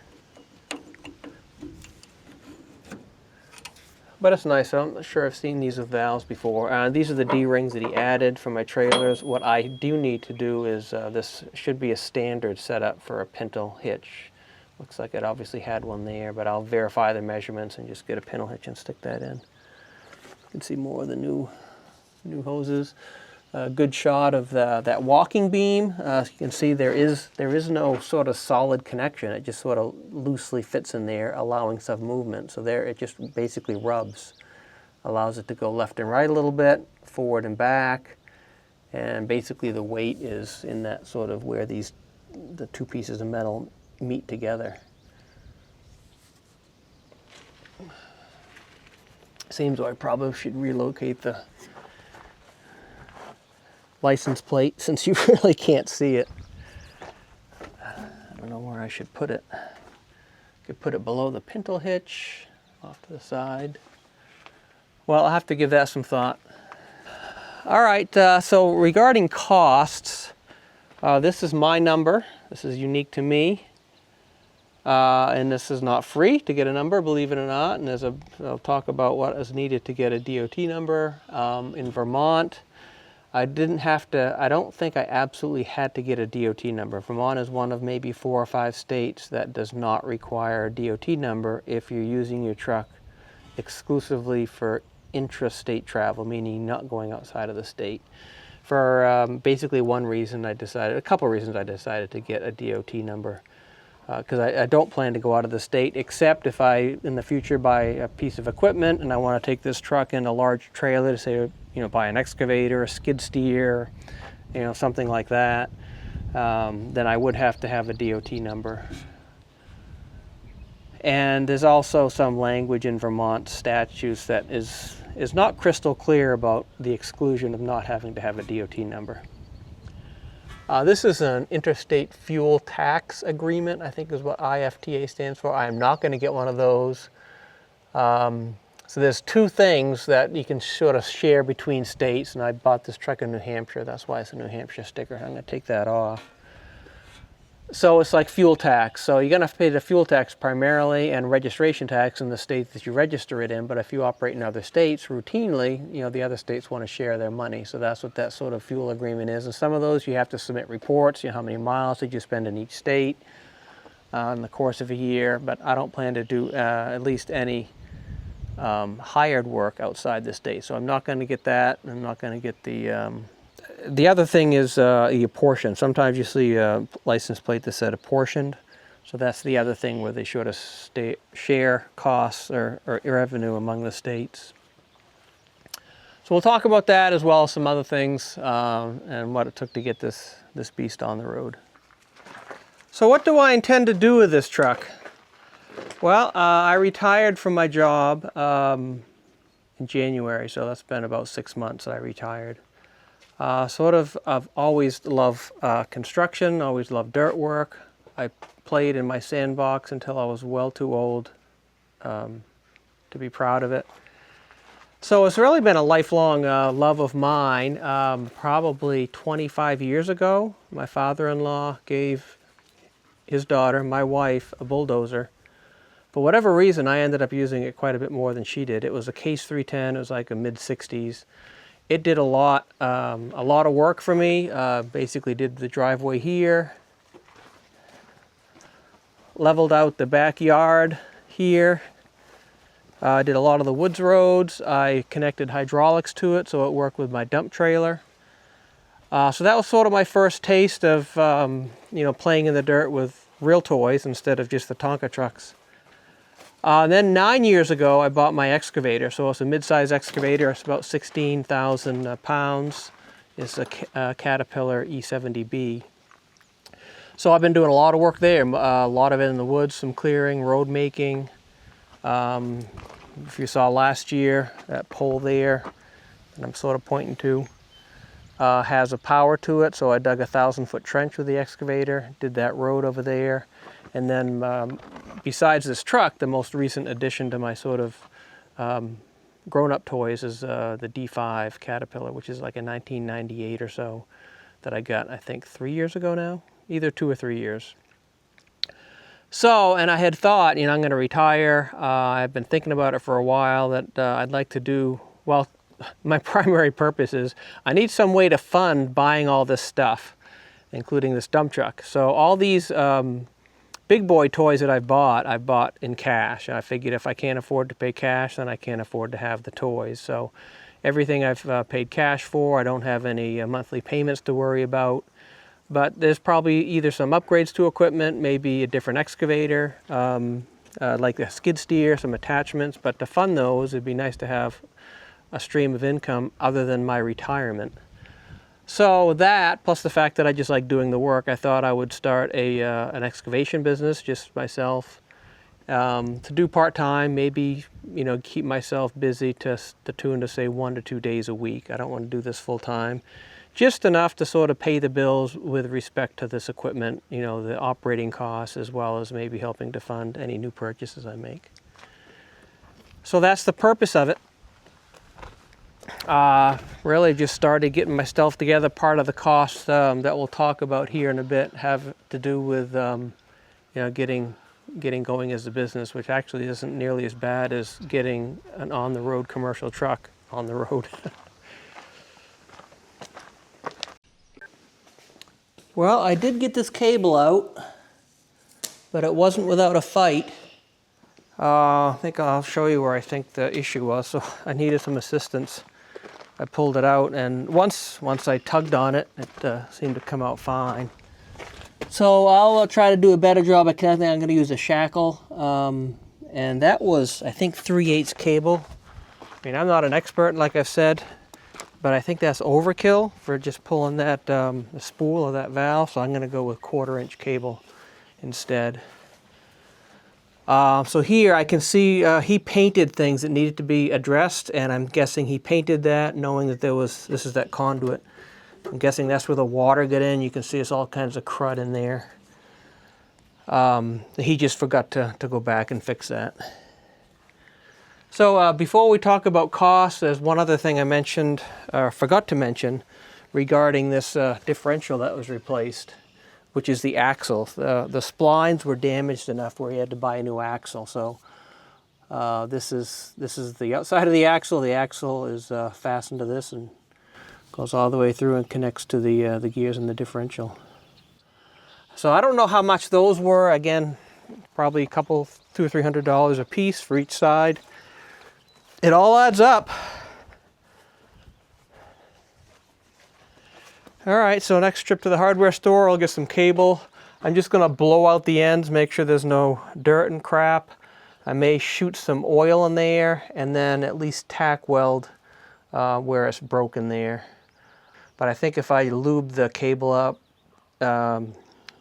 But it's nice. I'm not sure I've seen these with valves before. These are the D-rings that he added for my trailers. What I do need to do is, this should be a standard setup for a pintle hitch. Looks like it obviously had one there, but I'll verify the measurements and just get a pintle hitch and stick that in. You can see more of the new hoses. A good shot of that walking beam. You can see there is no sort of solid connection. It just sort of loosely fits in there, allowing some movement. So there, it just basically rubs, allows it to go left and right a little bit, forward and back, and basically the weight is in that sort of where the 2 pieces of metal meet together. Seems like I probably should relocate the license plate since you really can't see it. I don't know where I should put it. Could put it below the pintle hitch, off to the side. Well, I'll have to give that some thought. All right, so regarding costs, this is my number. This is unique to me. And this is not free to get a number, believe it or not. And I'll talk about what is needed to get a DOT number in Vermont. I didn't have to, I don't think I absolutely had to get a DOT number. Vermont is one of maybe 4 or 5 states that does not require a DOT number if you're using your truck exclusively for intrastate travel, meaning not going outside of the state. For basically one reason I decided, a couple reasons I decided to get a DOT number. Because I don't plan to go out of the state, except if I, in the future, buy a piece of equipment and I want to take this truck in a large trailer to say, you know, buy an excavator, a skid steer, you know, something like that, then I would have to have a DOT number. And there's also some language in Vermont statutes that is not crystal clear about the exclusion of not having to have a DOT number. This is an interstate fuel tax agreement, I think is what IFTA stands for. I am not going to get one of those. So there's 2 things that you can sort of share between states, and I bought this truck in New Hampshire. That's why it's a New Hampshire sticker. I'm going to take that off. So it's like fuel tax. So you're going to pay the fuel tax primarily and registration tax in the state that you register it in. But if you operate in other states routinely, you know, the other states want to share their money. So that's what that sort of fuel agreement is. And some of those you have to submit reports, you know, how many miles did you spend in each state in the course of a year. But I don't plan to do at least any hired work outside the state. So I'm not going to get that. I'm not going to get the other thing is the apportion. Sometimes you see a license plate that said apportioned. So that's the other thing where they sort of share costs or revenue among the states. So we'll talk about that as well as some other things and what it took to get this beast on the road. So what do I intend to do with this truck? Well, I retired from my job in January, so that's been about 6 months that I retired. I've always loved construction, always loved dirt work. I played in my sandbox until I was well too old to be proud of it. So it's really been a lifelong love of mine. Probably 25 years ago, my father-in-law gave his daughter, my wife, a bulldozer. For whatever reason, I ended up using it quite a bit more than she did. It was a Case 310, it was like a mid-60s. It did a lot of work for me. Basically did the driveway here, leveled out the backyard here, did a lot of the woods roads. I connected hydraulics to it so it worked with my dump trailer. So that was sort of my first taste of you know, playing in the dirt with real toys instead of just the Tonka trucks. Then 9 years ago, I bought my excavator. So it's a mid-size excavator. It's about 16,000 pounds. It's a Caterpillar E70B. So I've been doing a lot of work there. A lot of it in the woods, some clearing, road making. If you saw last year, that pole there that I'm sort of pointing to has a power to it. So I dug a 1,000-foot trench with the excavator, did that road over there. And then besides this truck, the most recent addition to my sort of grown-up toys is the D5 Caterpillar, which is like a 1998 or so that I got, I think, 3 years ago now, either 2 or 3 years. So, and I had thought, you know, I'm going to retire. I've been thinking about it for a while that I'd like to do, well, my primary purpose is I need some way to fund buying all this stuff, including this dump truck. So all these big boy toys that I bought in cash. I figured if I can't afford to pay cash, then I can't afford to have the toys. So everything I've paid cash for, I don't have any monthly payments to worry about. But there's probably either some upgrades to equipment, maybe a different excavator, like a skid steer, some attachments. But to fund those, it'd be nice to have a stream of income other than my retirement. So that, plus the fact that I just like doing the work, I thought I would start an excavation business, just myself, to do part-time, maybe, you know, keep myself busy to the tune to say 1 to 2 days a week. I don't want to do this full-time. Just enough to sort of pay the bills with respect to this equipment, you know, the operating costs, as well as maybe helping to fund any new purchases I make. So that's the purpose of it. Really just started getting my stuff together. Part of the costs that we'll talk about here in a bit have to do with you know, getting going as a business, which actually isn't nearly as bad as getting an on-the-road commercial truck on the road. Well, I did get this cable out, but it wasn't without a fight. I think I'll show you where I think the issue was. So I needed some assistance. I pulled it out, and once I tugged on it, it seemed to come out fine. So I'll try to do a better job at connecting. I'm going to use a shackle, and that was, I think, 3/8 cable. I mean, I'm not an expert, like I've said, but I think that's overkill for just pulling that the spool of that valve, so I'm going to go with 1/4-inch cable instead. So here I can see he painted things that needed to be addressed, and I'm guessing he painted that knowing that this is that conduit. I'm guessing that's where the water got in. You can see it's all kinds of crud in there. He just forgot to go back and fix that. So before we talk about costs, there's one other thing I mentioned, or forgot to mention, regarding this differential that was replaced, which is the axle. The splines were damaged enough where he had to buy a new axle. So this is the outside of the axle. The axle is fastened to this and goes all the way through and connects to the gears and the differential. So I don't know how much those were. Again, probably a couple, $200 or $300 a piece for each side. It all adds up. All right, so next trip to the hardware store, I'll get some cable. I'm just gonna blow out the ends, make sure there's no dirt and crap. I may shoot some oil in there and then at least tack weld where it's broken there. But I think if I lube the cable up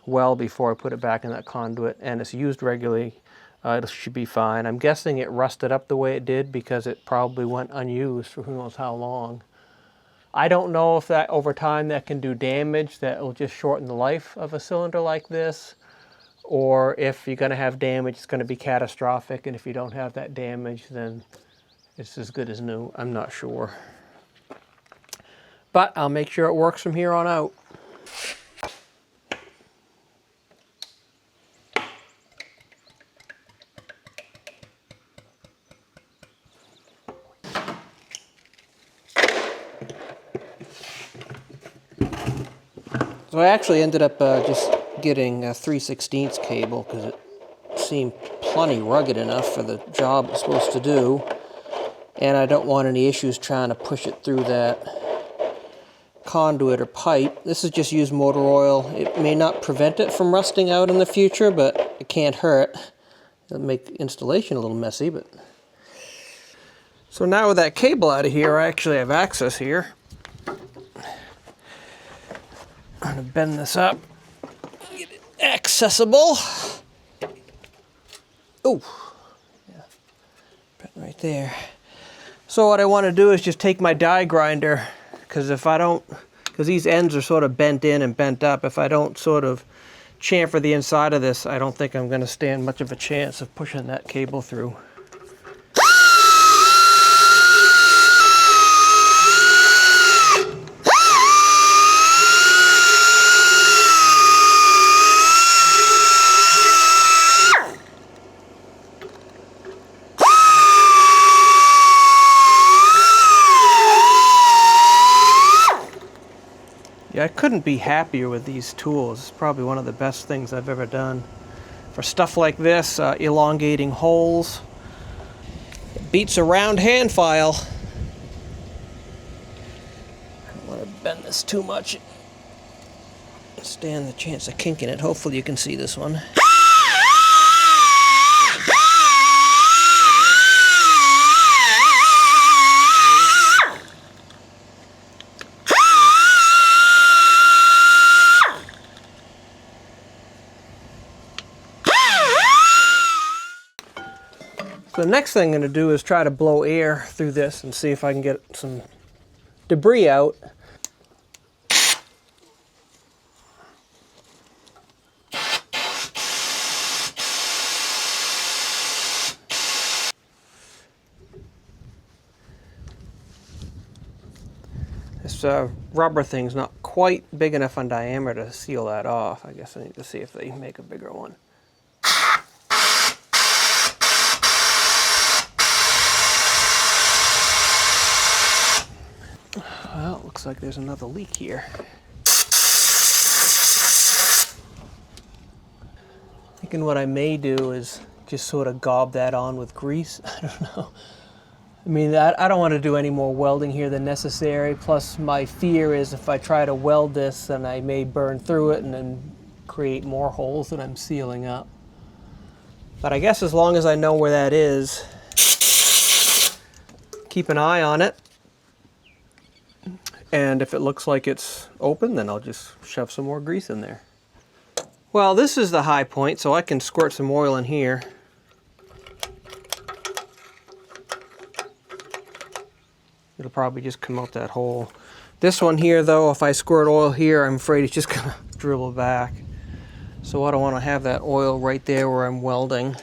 well before I put it back in that conduit and it's used regularly, it should be fine. I'm guessing it rusted up the way it did because it probably went unused for who knows how long. I don't know if that over time that can do damage that will just shorten the life of a cylinder like this, or if you're going to have damage, it's going to be catastrophic, and if you don't have that damage, then it's as good as new. I'm not sure. But I'll make sure it works from here on out. So I actually ended up just getting a 3/16 cable because it seemed plenty rugged enough for the job it's supposed to do. And I don't want any issues trying to push it through that conduit or pipe. This is just used motor oil. It may not prevent it from rusting out in the future, but it can't hurt. It'll make installation a little messy, but... So now with that cable out of here, I actually have access here. I'm going to bend this up, get it accessible. Oh, yeah, right there. So what I want to do is just take my die grinder, because if I don't, because these ends are sort of bent in and bent up, if I don't sort of chamfer the inside of this, I don't think I'm going to stand much of a chance of pushing that cable through. Yeah, I couldn't be happier with these tools. It's probably one of the best things I've ever done. For stuff like this, elongating holes, it beats a round hand file. I don't want to bend this too much. Stand the chance of kinking it. Hopefully you can see this one. So the next thing I'm going to do is try to blow air through this and see if I can get some debris out. This rubber thing's not quite big enough on diameter to seal that off. I guess I need to see if they make a bigger one. Well, it looks like there's another leak here. thinking what I may do is just sort of gob that on with grease. I don't know. I mean, I don't want to do any more welding here than necessary. Plus, my fear is if I try to weld this, then I may burn through it and then create more holes that I'm sealing up. But I guess as long as I know where that is, keep an eye on it. And if it looks like it's open, then I'll just shove some more grease in there. Well, this is the high point, so I can squirt some oil in here. It'll probably just come out that hole. This one here, though, if I squirt oil here, I'm afraid it's just gonna dribble back. So I don't want to have that oil right there where I'm welding.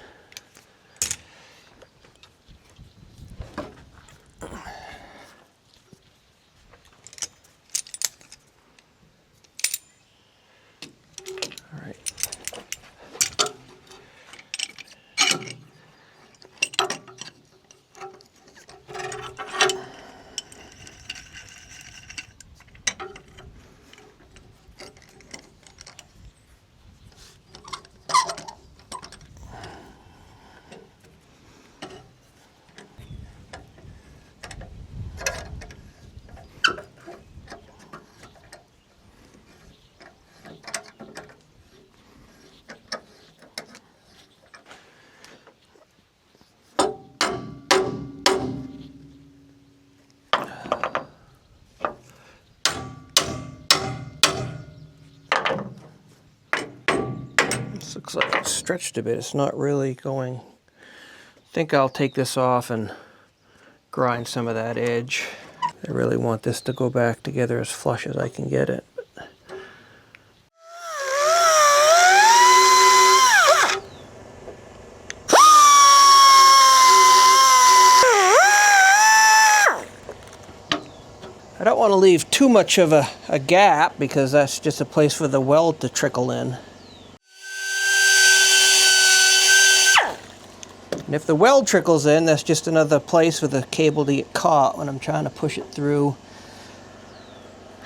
This looks like it's stretched a bit. It's not really going. I think I'll take this off and grind some of that edge. I really want this to go back together as flush as I can get it. I don't want to leave too much of a gap because that's just a place for the weld to trickle in. And if the weld trickles in, that's just another place for the cable to get caught when I'm trying to push it through.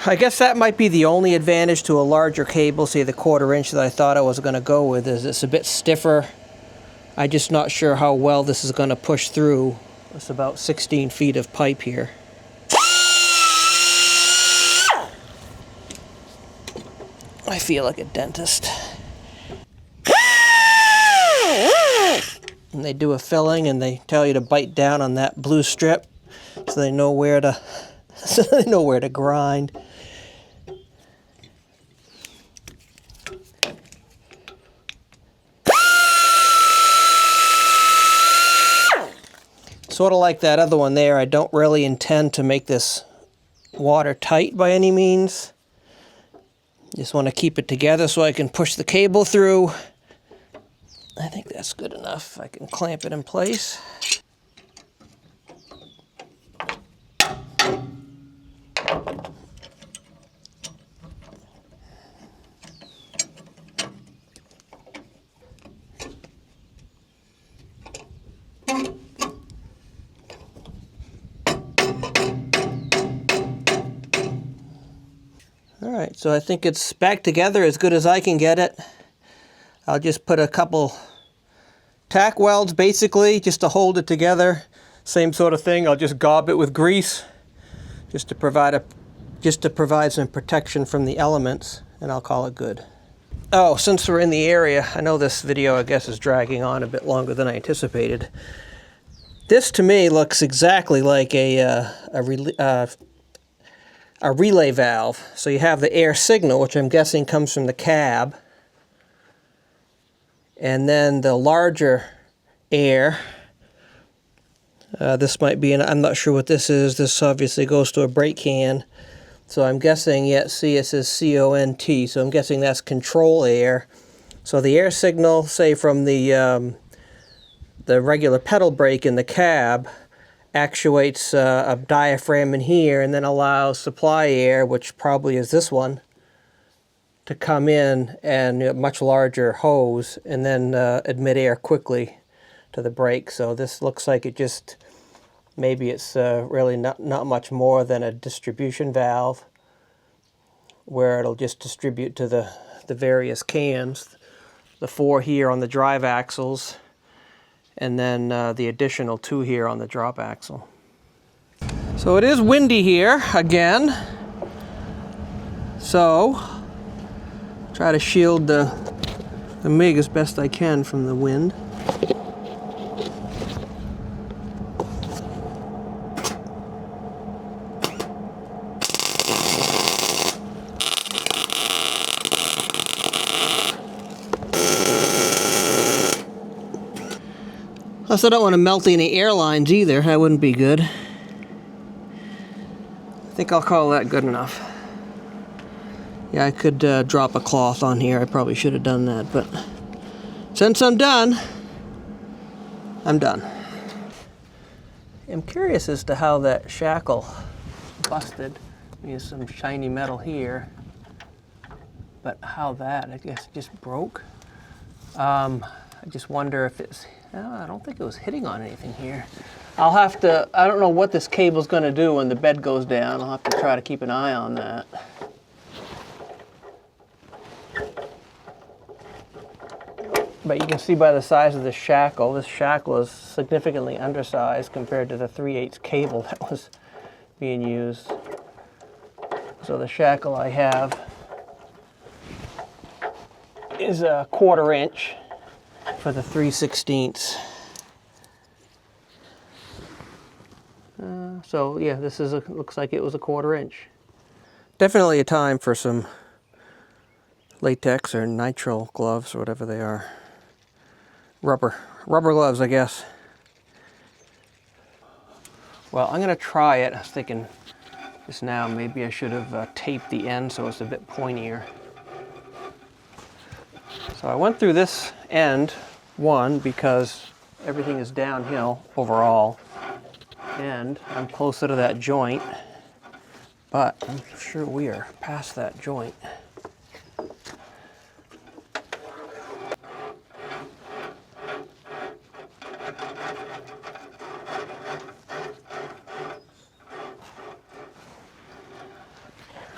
I guess that might be the only advantage to a larger cable, say the 1/4 inch that I thought I was going to go with, is it's a bit stiffer. I'm just not sure how well this is going to push through. It's about 16 feet of pipe here. I feel like a dentist. And they do a filling and they tell you to bite down on that blue strip so they know where to grind. Sort of like that other one there, I don't really intend to make this watertight by any means. Just want to keep it together so I can push the cable through. I think that's good enough. I can clamp it in place. All right, so I think it's back together as good as I can get it. I'll just put a couple tack welds basically just to hold it together. Same sort of thing. I'll just gob it with grease just to provide some protection from the elements, and I'll call it good. Oh, since we're in the area, I know this video I guess is dragging on a bit longer than I anticipated. This to me looks exactly like a relay valve. So you have the air signal, which I'm guessing comes from the cab, and then the larger air. This might be, I'm not sure what this is. This obviously goes to a brake can. So I'm guessing, yeah, see it says CONT, so I'm guessing that's control air. So the air signal, say from the regular pedal brake in the cab, actuates a diaphragm in here and then allows supply air, which probably is this one, to come in and a much larger hose and then admit air quickly to the brake. So this looks like it just, maybe it's really not much more than a distribution valve where it'll just distribute to the various cans. the 4 here on the drive axles, and then the additional 2 here on the drop axle. So it is windy here again. So try to shield the MiG as best I can from the wind. Plus, I don't want to melt any airlines either. That wouldn't be good. I think I'll call that good enough. Yeah, I could drop a cloth on here. I probably should have done that, but since I'm done, I'm done. I'm curious as to how that shackle busted. There's some shiny metal here, but how that, I guess, just broke. I just wonder if it's, I don't think it was hitting on anything here. I'll have to, I don't know what this cable's going to do when the bed goes down. I'll have to try to keep an eye on that. But you can see by the size of this shackle is significantly undersized compared to the 3/8 cable that was being used. So the shackle I have is a 1/4 inch for the 3/16. So yeah, this is looks like it was a 1/4 inch. Definitely a time for some latex or nitrile gloves or whatever they are. Rubber gloves, I guess. Well, I'm gonna try it. I was thinking just now maybe I should have taped the end so it's a bit pointier. So I went through this end, one, because everything is downhill overall, and I'm closer to that joint, but I'm sure we are past that joint.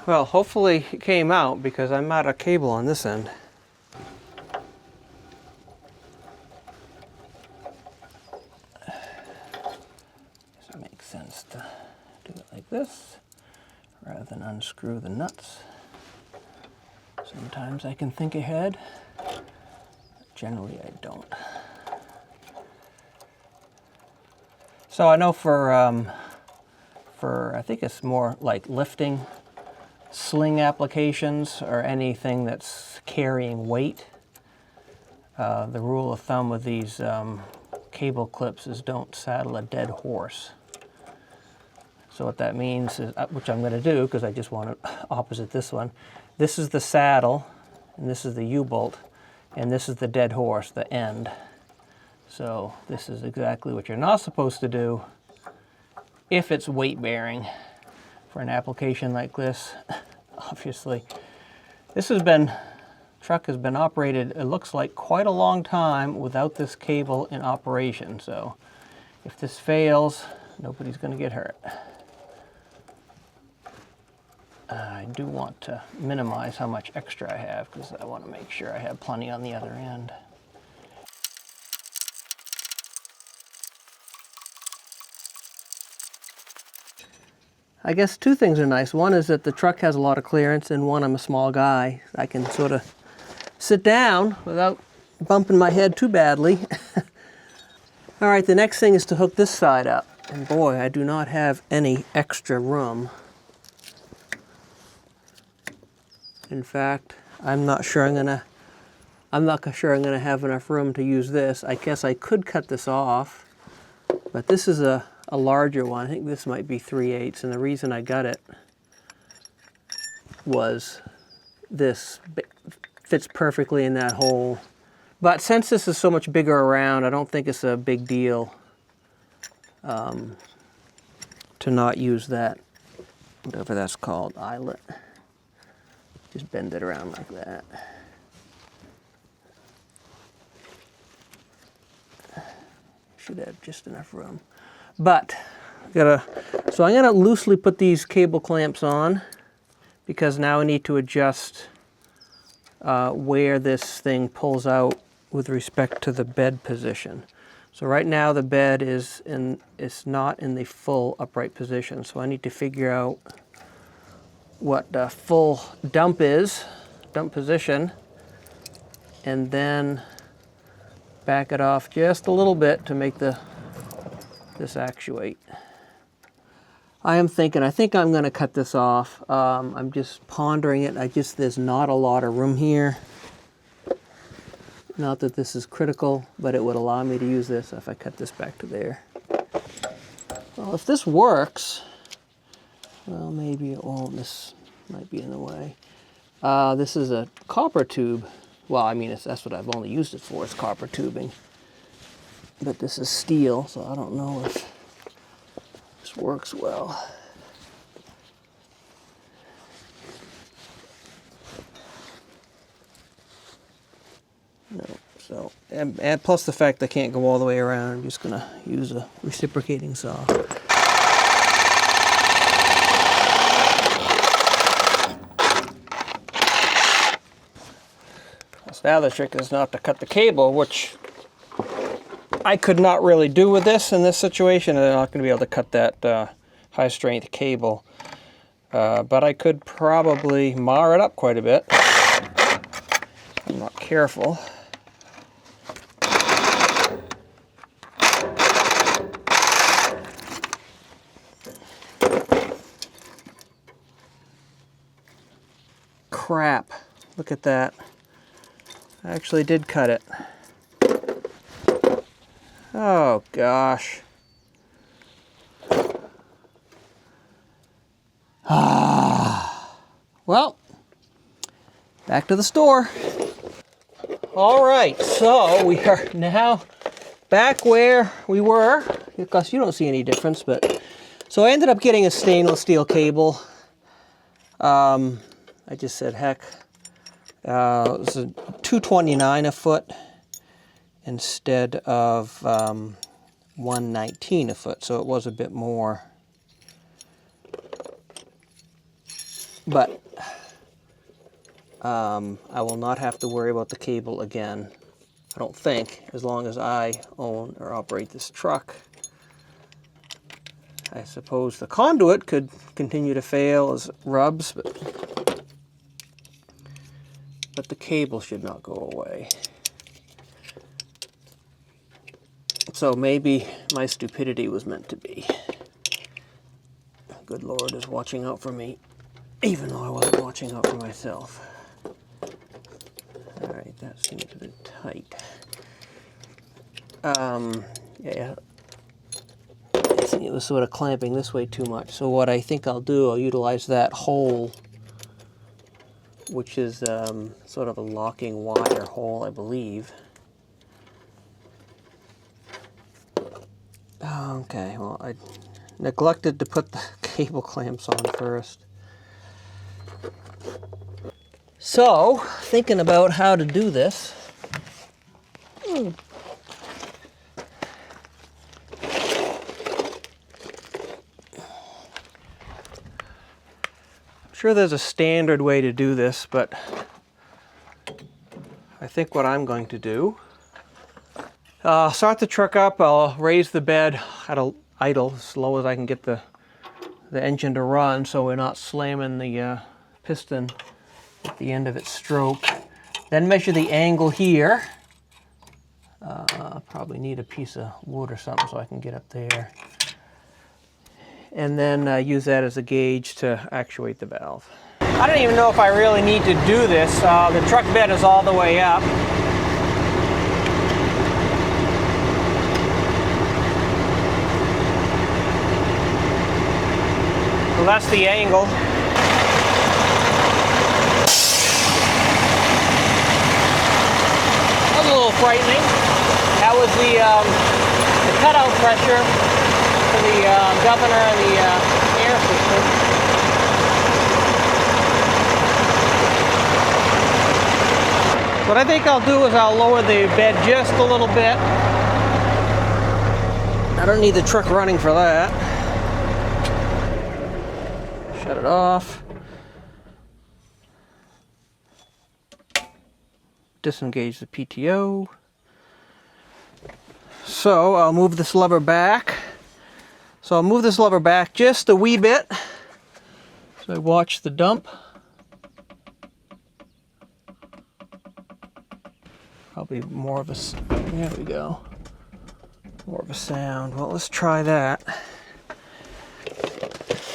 Well, hopefully it came out because I'm out of cable on this end. So it makes sense to do it like this rather than unscrew the nuts. Sometimes I can think ahead, but generally I don't. So I know for I think it's more like lifting, sling applications, or anything that's carrying weight. The rule of thumb with these cable clips is don't saddle a dead horse. So what that means is, which I'm going to do because I just want it opposite this one, this is the saddle and this is the U-bolt and this is the dead horse, the end. So this is exactly what you're not supposed to do if it's weight bearing. For an application like this, obviously, truck has been operated, it looks like, quite a long time without this cable in operation. So if this fails, nobody's going to get hurt. I do want to minimize how much extra I have because I want to make sure I have plenty on the other end. I guess two things are nice. One is that the truck has a lot of clearance, and one, I'm a small guy. I can sort of sit down without bumping my head too badly. All right, the next thing is to hook this side up. And boy, I do not have any extra room. In fact, I'm not sure I'm gonna have enough room to use this. I guess I could cut this off, but this is a larger one. I think this might be 3/8, and the reason I got it was this fits perfectly in that hole. But since this is so much bigger around, I don't think it's a big deal to not use that, whatever that's called, eyelet. Just bend it around like that. Should have just enough room. But so I'm gonna loosely put these cable clamps on because now I need to adjust where this thing pulls out with respect to the bed position. So right now the bed is not in the full upright position, so I need to figure out what the full dump position, and then back it off just a little bit to make this actuate. I think I'm going to cut this off. I'm just pondering it. There's not a lot of room here. Not that this is critical, but it would allow me to use this if I cut this back to there. Well, if this works, well, maybe it won't. This might be in the way. This is a copper tube. Well, I mean, that's what I've only used it for, is copper tubing. But this is steel, so I don't know if this works well. No, so, and plus the fact I can't go all the way around, I'm just gonna use a reciprocating saw. So now the trick is not to cut the cable, which I could not really do with this in this situation. I'm not going to be able to cut that high strength cable, but I could probably mar it up quite a bit. I'm not careful. Crap, look at that. I actually did cut it. Oh gosh. Well, back to the store. All right, so we are now back where we were. Because you don't see any difference, but so I ended up getting a stainless steel cable. I just said heck. It was a $2.29 a foot instead of $1.19 a foot, so it was a bit more. But I will not have to worry about the cable again, I don't think, as long as I own or operate this truck. I suppose the conduit could continue to fail as rubs, but the cable should not go away. So maybe my stupidity was meant to be. Good Lord is watching out for me, even though I wasn't watching out for myself. All right, that seems a bit tight. Yeah, I think it was sort of clamping this way too much. So what I think I'll do, I'll utilize that hole, which is sort of a locking wire hole, I believe. Okay, well, I neglected to put the cable clamps on first. So, thinking about how to do this. I'm sure there's a standard way to do this, but I think what I'm going to do, start the truck up. I'll raise the bed at an idle, as low as I can get the engine to run, so we're not slamming the piston at the end of its stroke. Then measure the angle here. I'll probably need a piece of wood or something so I can get up there. And then use that as a gauge to actuate the valve. I don't even know if I really need to do this. The truck bed is all the way up. So that's the angle. That was a little frightening. That was the cutout pressure for the governor and the air system. What I think I'll do is I'll lower the bed just a little bit. I don't need the truck running for that. Shut it off. disengage the PTO. So I'll move this lever back. So I'll move this lever back just a wee bit. So I watch the dump. Probably more of a, there we go. More of a sound. Well, let's try that.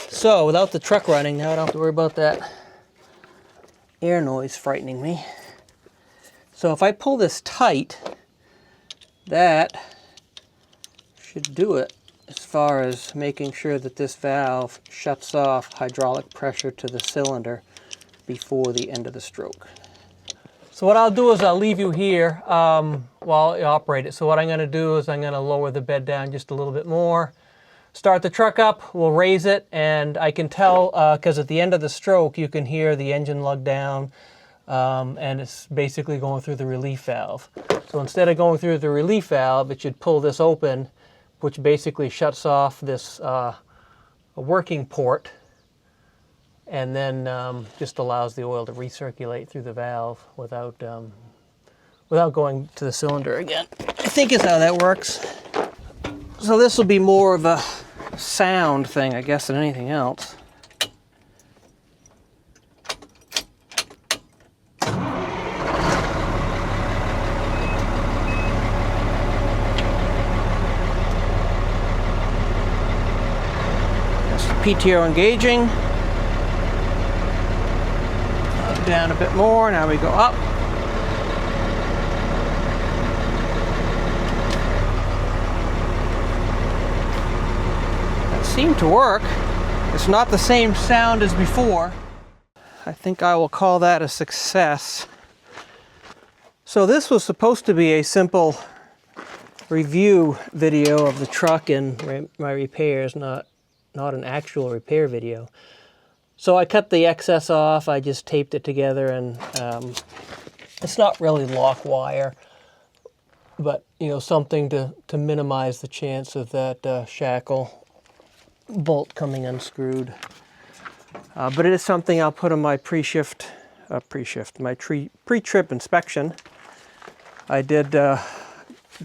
So without the truck running, now I don't have to worry about that air noise frightening me. So if I pull this tight, that should do it as far as making sure that this valve shuts off hydraulic pressure to the cylinder before the end of the stroke. So what I'll do is I'll leave you here while you operate it. So what I'm going to do is I'm going to lower the bed down just a little bit more. Start the truck up, we'll raise it, and I can tell, because at the end of the stroke you can hear the engine lug down, and it's basically going through the relief valve. So instead of going through the relief valve, it should pull this open, which basically shuts off this a working port, and then just allows the oil to recirculate through the valve without going to the cylinder again. I think is how that works. So this will be more of a sound thing, I guess, than anything else. That's the PTO engaging. Down a bit more, now we go up. Seemed to work. It's not the same sound as before. I think I will call that a success. So this was supposed to be a simple review video of the truck and my repairs, not an actual repair video. So I cut the excess off, I just taped it together, and it's not really lock wire, but you know, something to minimize the chance of that shackle bolt coming unscrewed. But it is something I'll put on my pre-trip inspection. I did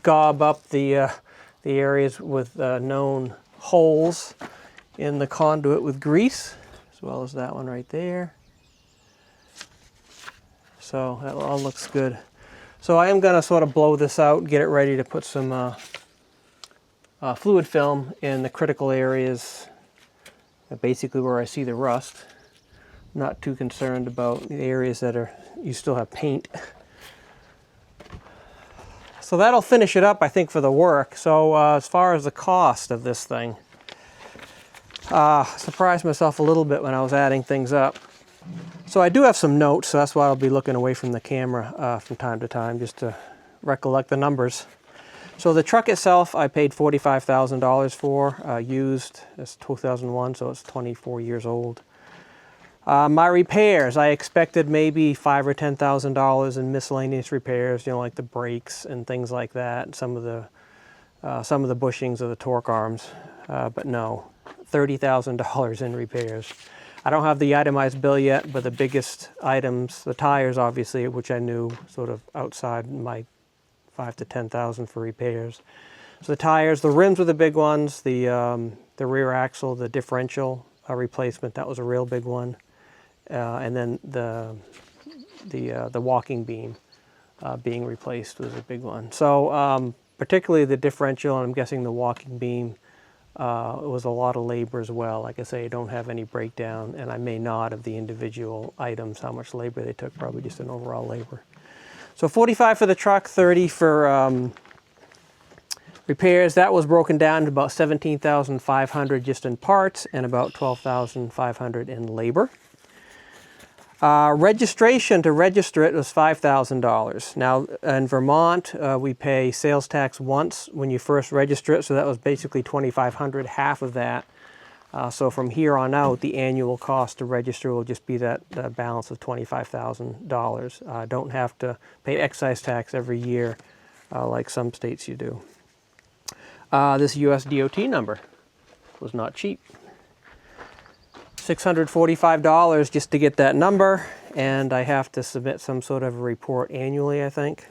gob up the areas with known holes in the conduit with grease, as well as that one right there. So that all looks good. So I am going to sort of blow this out and get it ready to put some fluid film in the critical areas, basically where I see the rust. I'm not too concerned about the areas that you still have paint. So that'll finish it up, I think, for the work. So as far as the cost of this thing, surprised myself a little bit when I was adding things up. So I do have some notes, so that's why I'll be looking away from the camera from time to time, just to recollect the numbers. So the truck itself, I paid $45,000 for, used. It's 2001, so it's 24 years old. My repairs, I expected maybe $5,000 or $10,000 in miscellaneous repairs, you know, like the brakes and things like that, some of the bushings of the torque arms, but no, $30,000 in repairs. I don't have the itemized bill yet, but the biggest items, the tires obviously, which I knew sort of outside my $5,000 to $10,000 for repairs. So the tires, the rims were the big ones, the rear axle, the differential replacement, that was a real big one. And then the walking beam being replaced was a big one. So particularly the differential, and I'm guessing the walking beam, it was a lot of labor as well. Like I say, I don't have any breakdown, and I may not of the individual items, how much labor they took, probably just an overall labor. So 45 for the truck, 30 for repairs. That was broken down to about 17,500 just in parts and about 12,500 in labor. Registration, to register it, was $5,000. Now in Vermont, we pay sales tax once when you first register it, so that was basically $2,500, half of that. So from here on out, the annual cost to register will just be that balance of $25,000. Don't have to pay excise tax every year like some states you do. This US DOT number was not cheap. $645 just to get that number, and I have to submit some sort of a report annually, I think.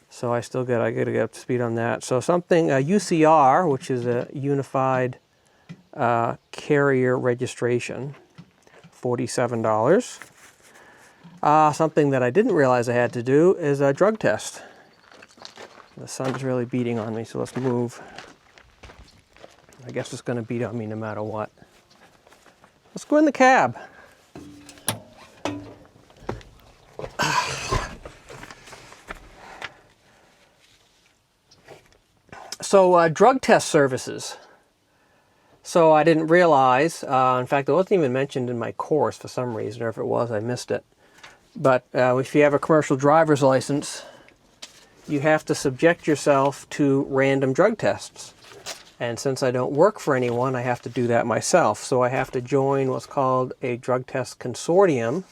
So I gotta get up to speed on that. So something, UCR, which is a Unified Carrier Registration, $47. Something that I didn't realize I had to do is a drug test. The sun's really beating on me, so let's move. I guess it's gonna beat on me no matter what. Let's go in the cab. So drug test services. So I didn't realize, in fact, it wasn't even mentioned in my course for some reason, or if it was, I missed it. But if you have a commercial driver's license, you have to subject yourself to random drug tests. And since I don't work for anyone, I have to do that myself. So I have to join what's called a drug test consortium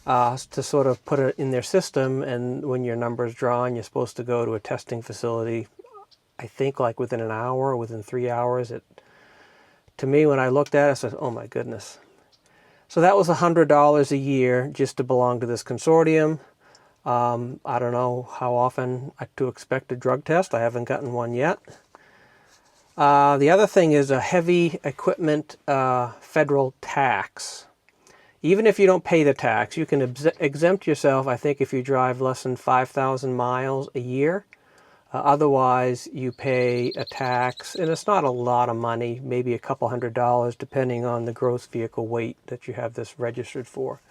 to sort of put it in their system. And when your number is drawn, you're supposed to go to a testing facility, I think like within an hour or within 3 hours. To me, when I looked at it, I said, oh my goodness. So that was $100 a year just to belong to this consortium. I don't know how often to expect a drug test. I haven't gotten one yet. The other thing is a heavy equipment federal tax. Even if you don't pay the tax, you can exempt yourself, I think, if you drive less than 5,000 miles a year. Otherwise, you pay a tax, and it's not a lot of money, maybe a couple $100, depending on the gross vehicle weight that you have this registered for.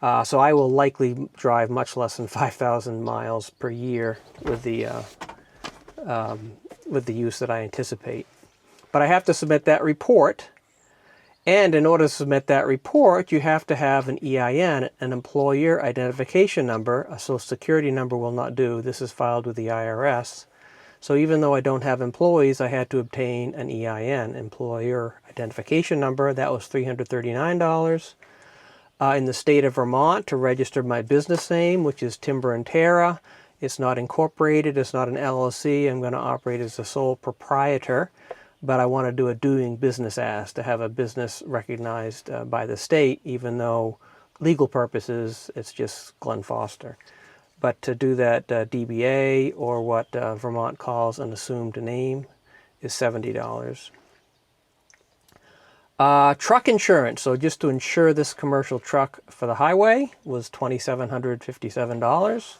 So I will likely drive much less than 5,000 miles per year with the use that I anticipate. But I have to submit that report, and in order to submit that report, you have to have an EIN, an employer identification number. A social security number will not do. This is filed with the IRS. So even though I don't have employees, I had to obtain an EIN, employer identification number. That was $339. In the state of Vermont, to register my business name, which is Timber&Terra. It's not incorporated, it's not an LLC. I'm going to operate as a sole proprietor, but I want to do a doing business as, to have a business recognized by the state, even though legal purposes, it's just Glenn Foster. But to do that DBA, or what Vermont calls an assumed name, is $70. Truck insurance, so just to insure this commercial truck for the highway, was $2,757.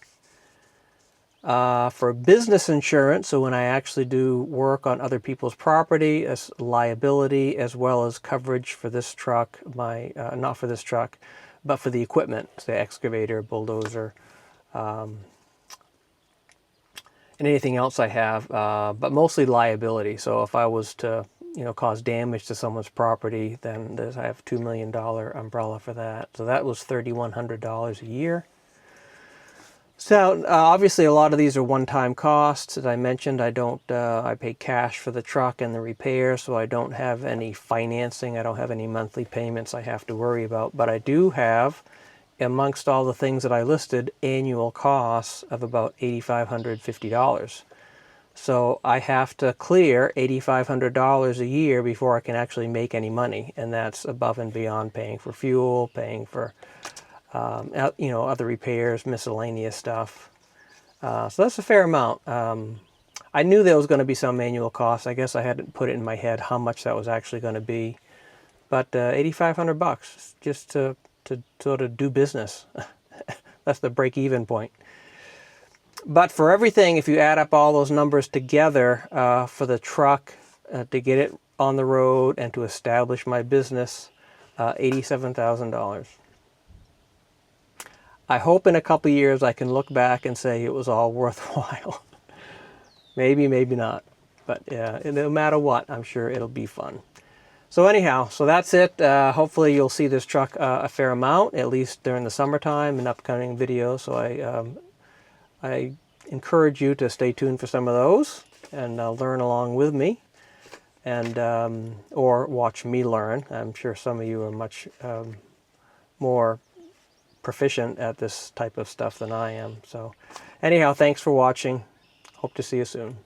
For business insurance, so when I actually do work on other people's property, as liability as well as coverage for this truck, not for this truck, but for the equipment, the excavator, bulldozer, and anything else I have, but mostly liability. So if I was to cause damage to someone's property, then I have a $2 million umbrella for that. So that was $3,100 a year. So obviously a lot of these are one-time costs. As I mentioned, I pay cash for the truck and the repair, so I don't have any financing. I don't have any monthly payments I have to worry about. But I do have, amongst all the things that I listed, annual costs of about $8,550. So I have to clear $8,500 a year before I can actually make any money. And that's above and beyond paying for fuel, paying for other repairs, miscellaneous stuff. So that's a fair amount. I knew there was going to be some annual cost. I guess I hadn't put it in my head how much that was actually going to be. But $8,500 just to sort of do business. That's the break-even point. But for everything, if you add up all those numbers together, for the truck, to get it on the road and to establish my business, $87,000. I hope in a couple of years I can look back and say it was all worthwhile. Maybe, maybe not. But yeah, no matter what, I'm sure it'll be fun. So anyhow, so that's it. Hopefully you'll see this truck a fair amount, at least during the summertime in upcoming videos. So I encourage you to stay tuned for some of those and learn along with me, and or watch me learn. I'm sure some of you are much more proficient at this type of stuff than I am. So anyhow, thanks for watching. Hope to see you soon.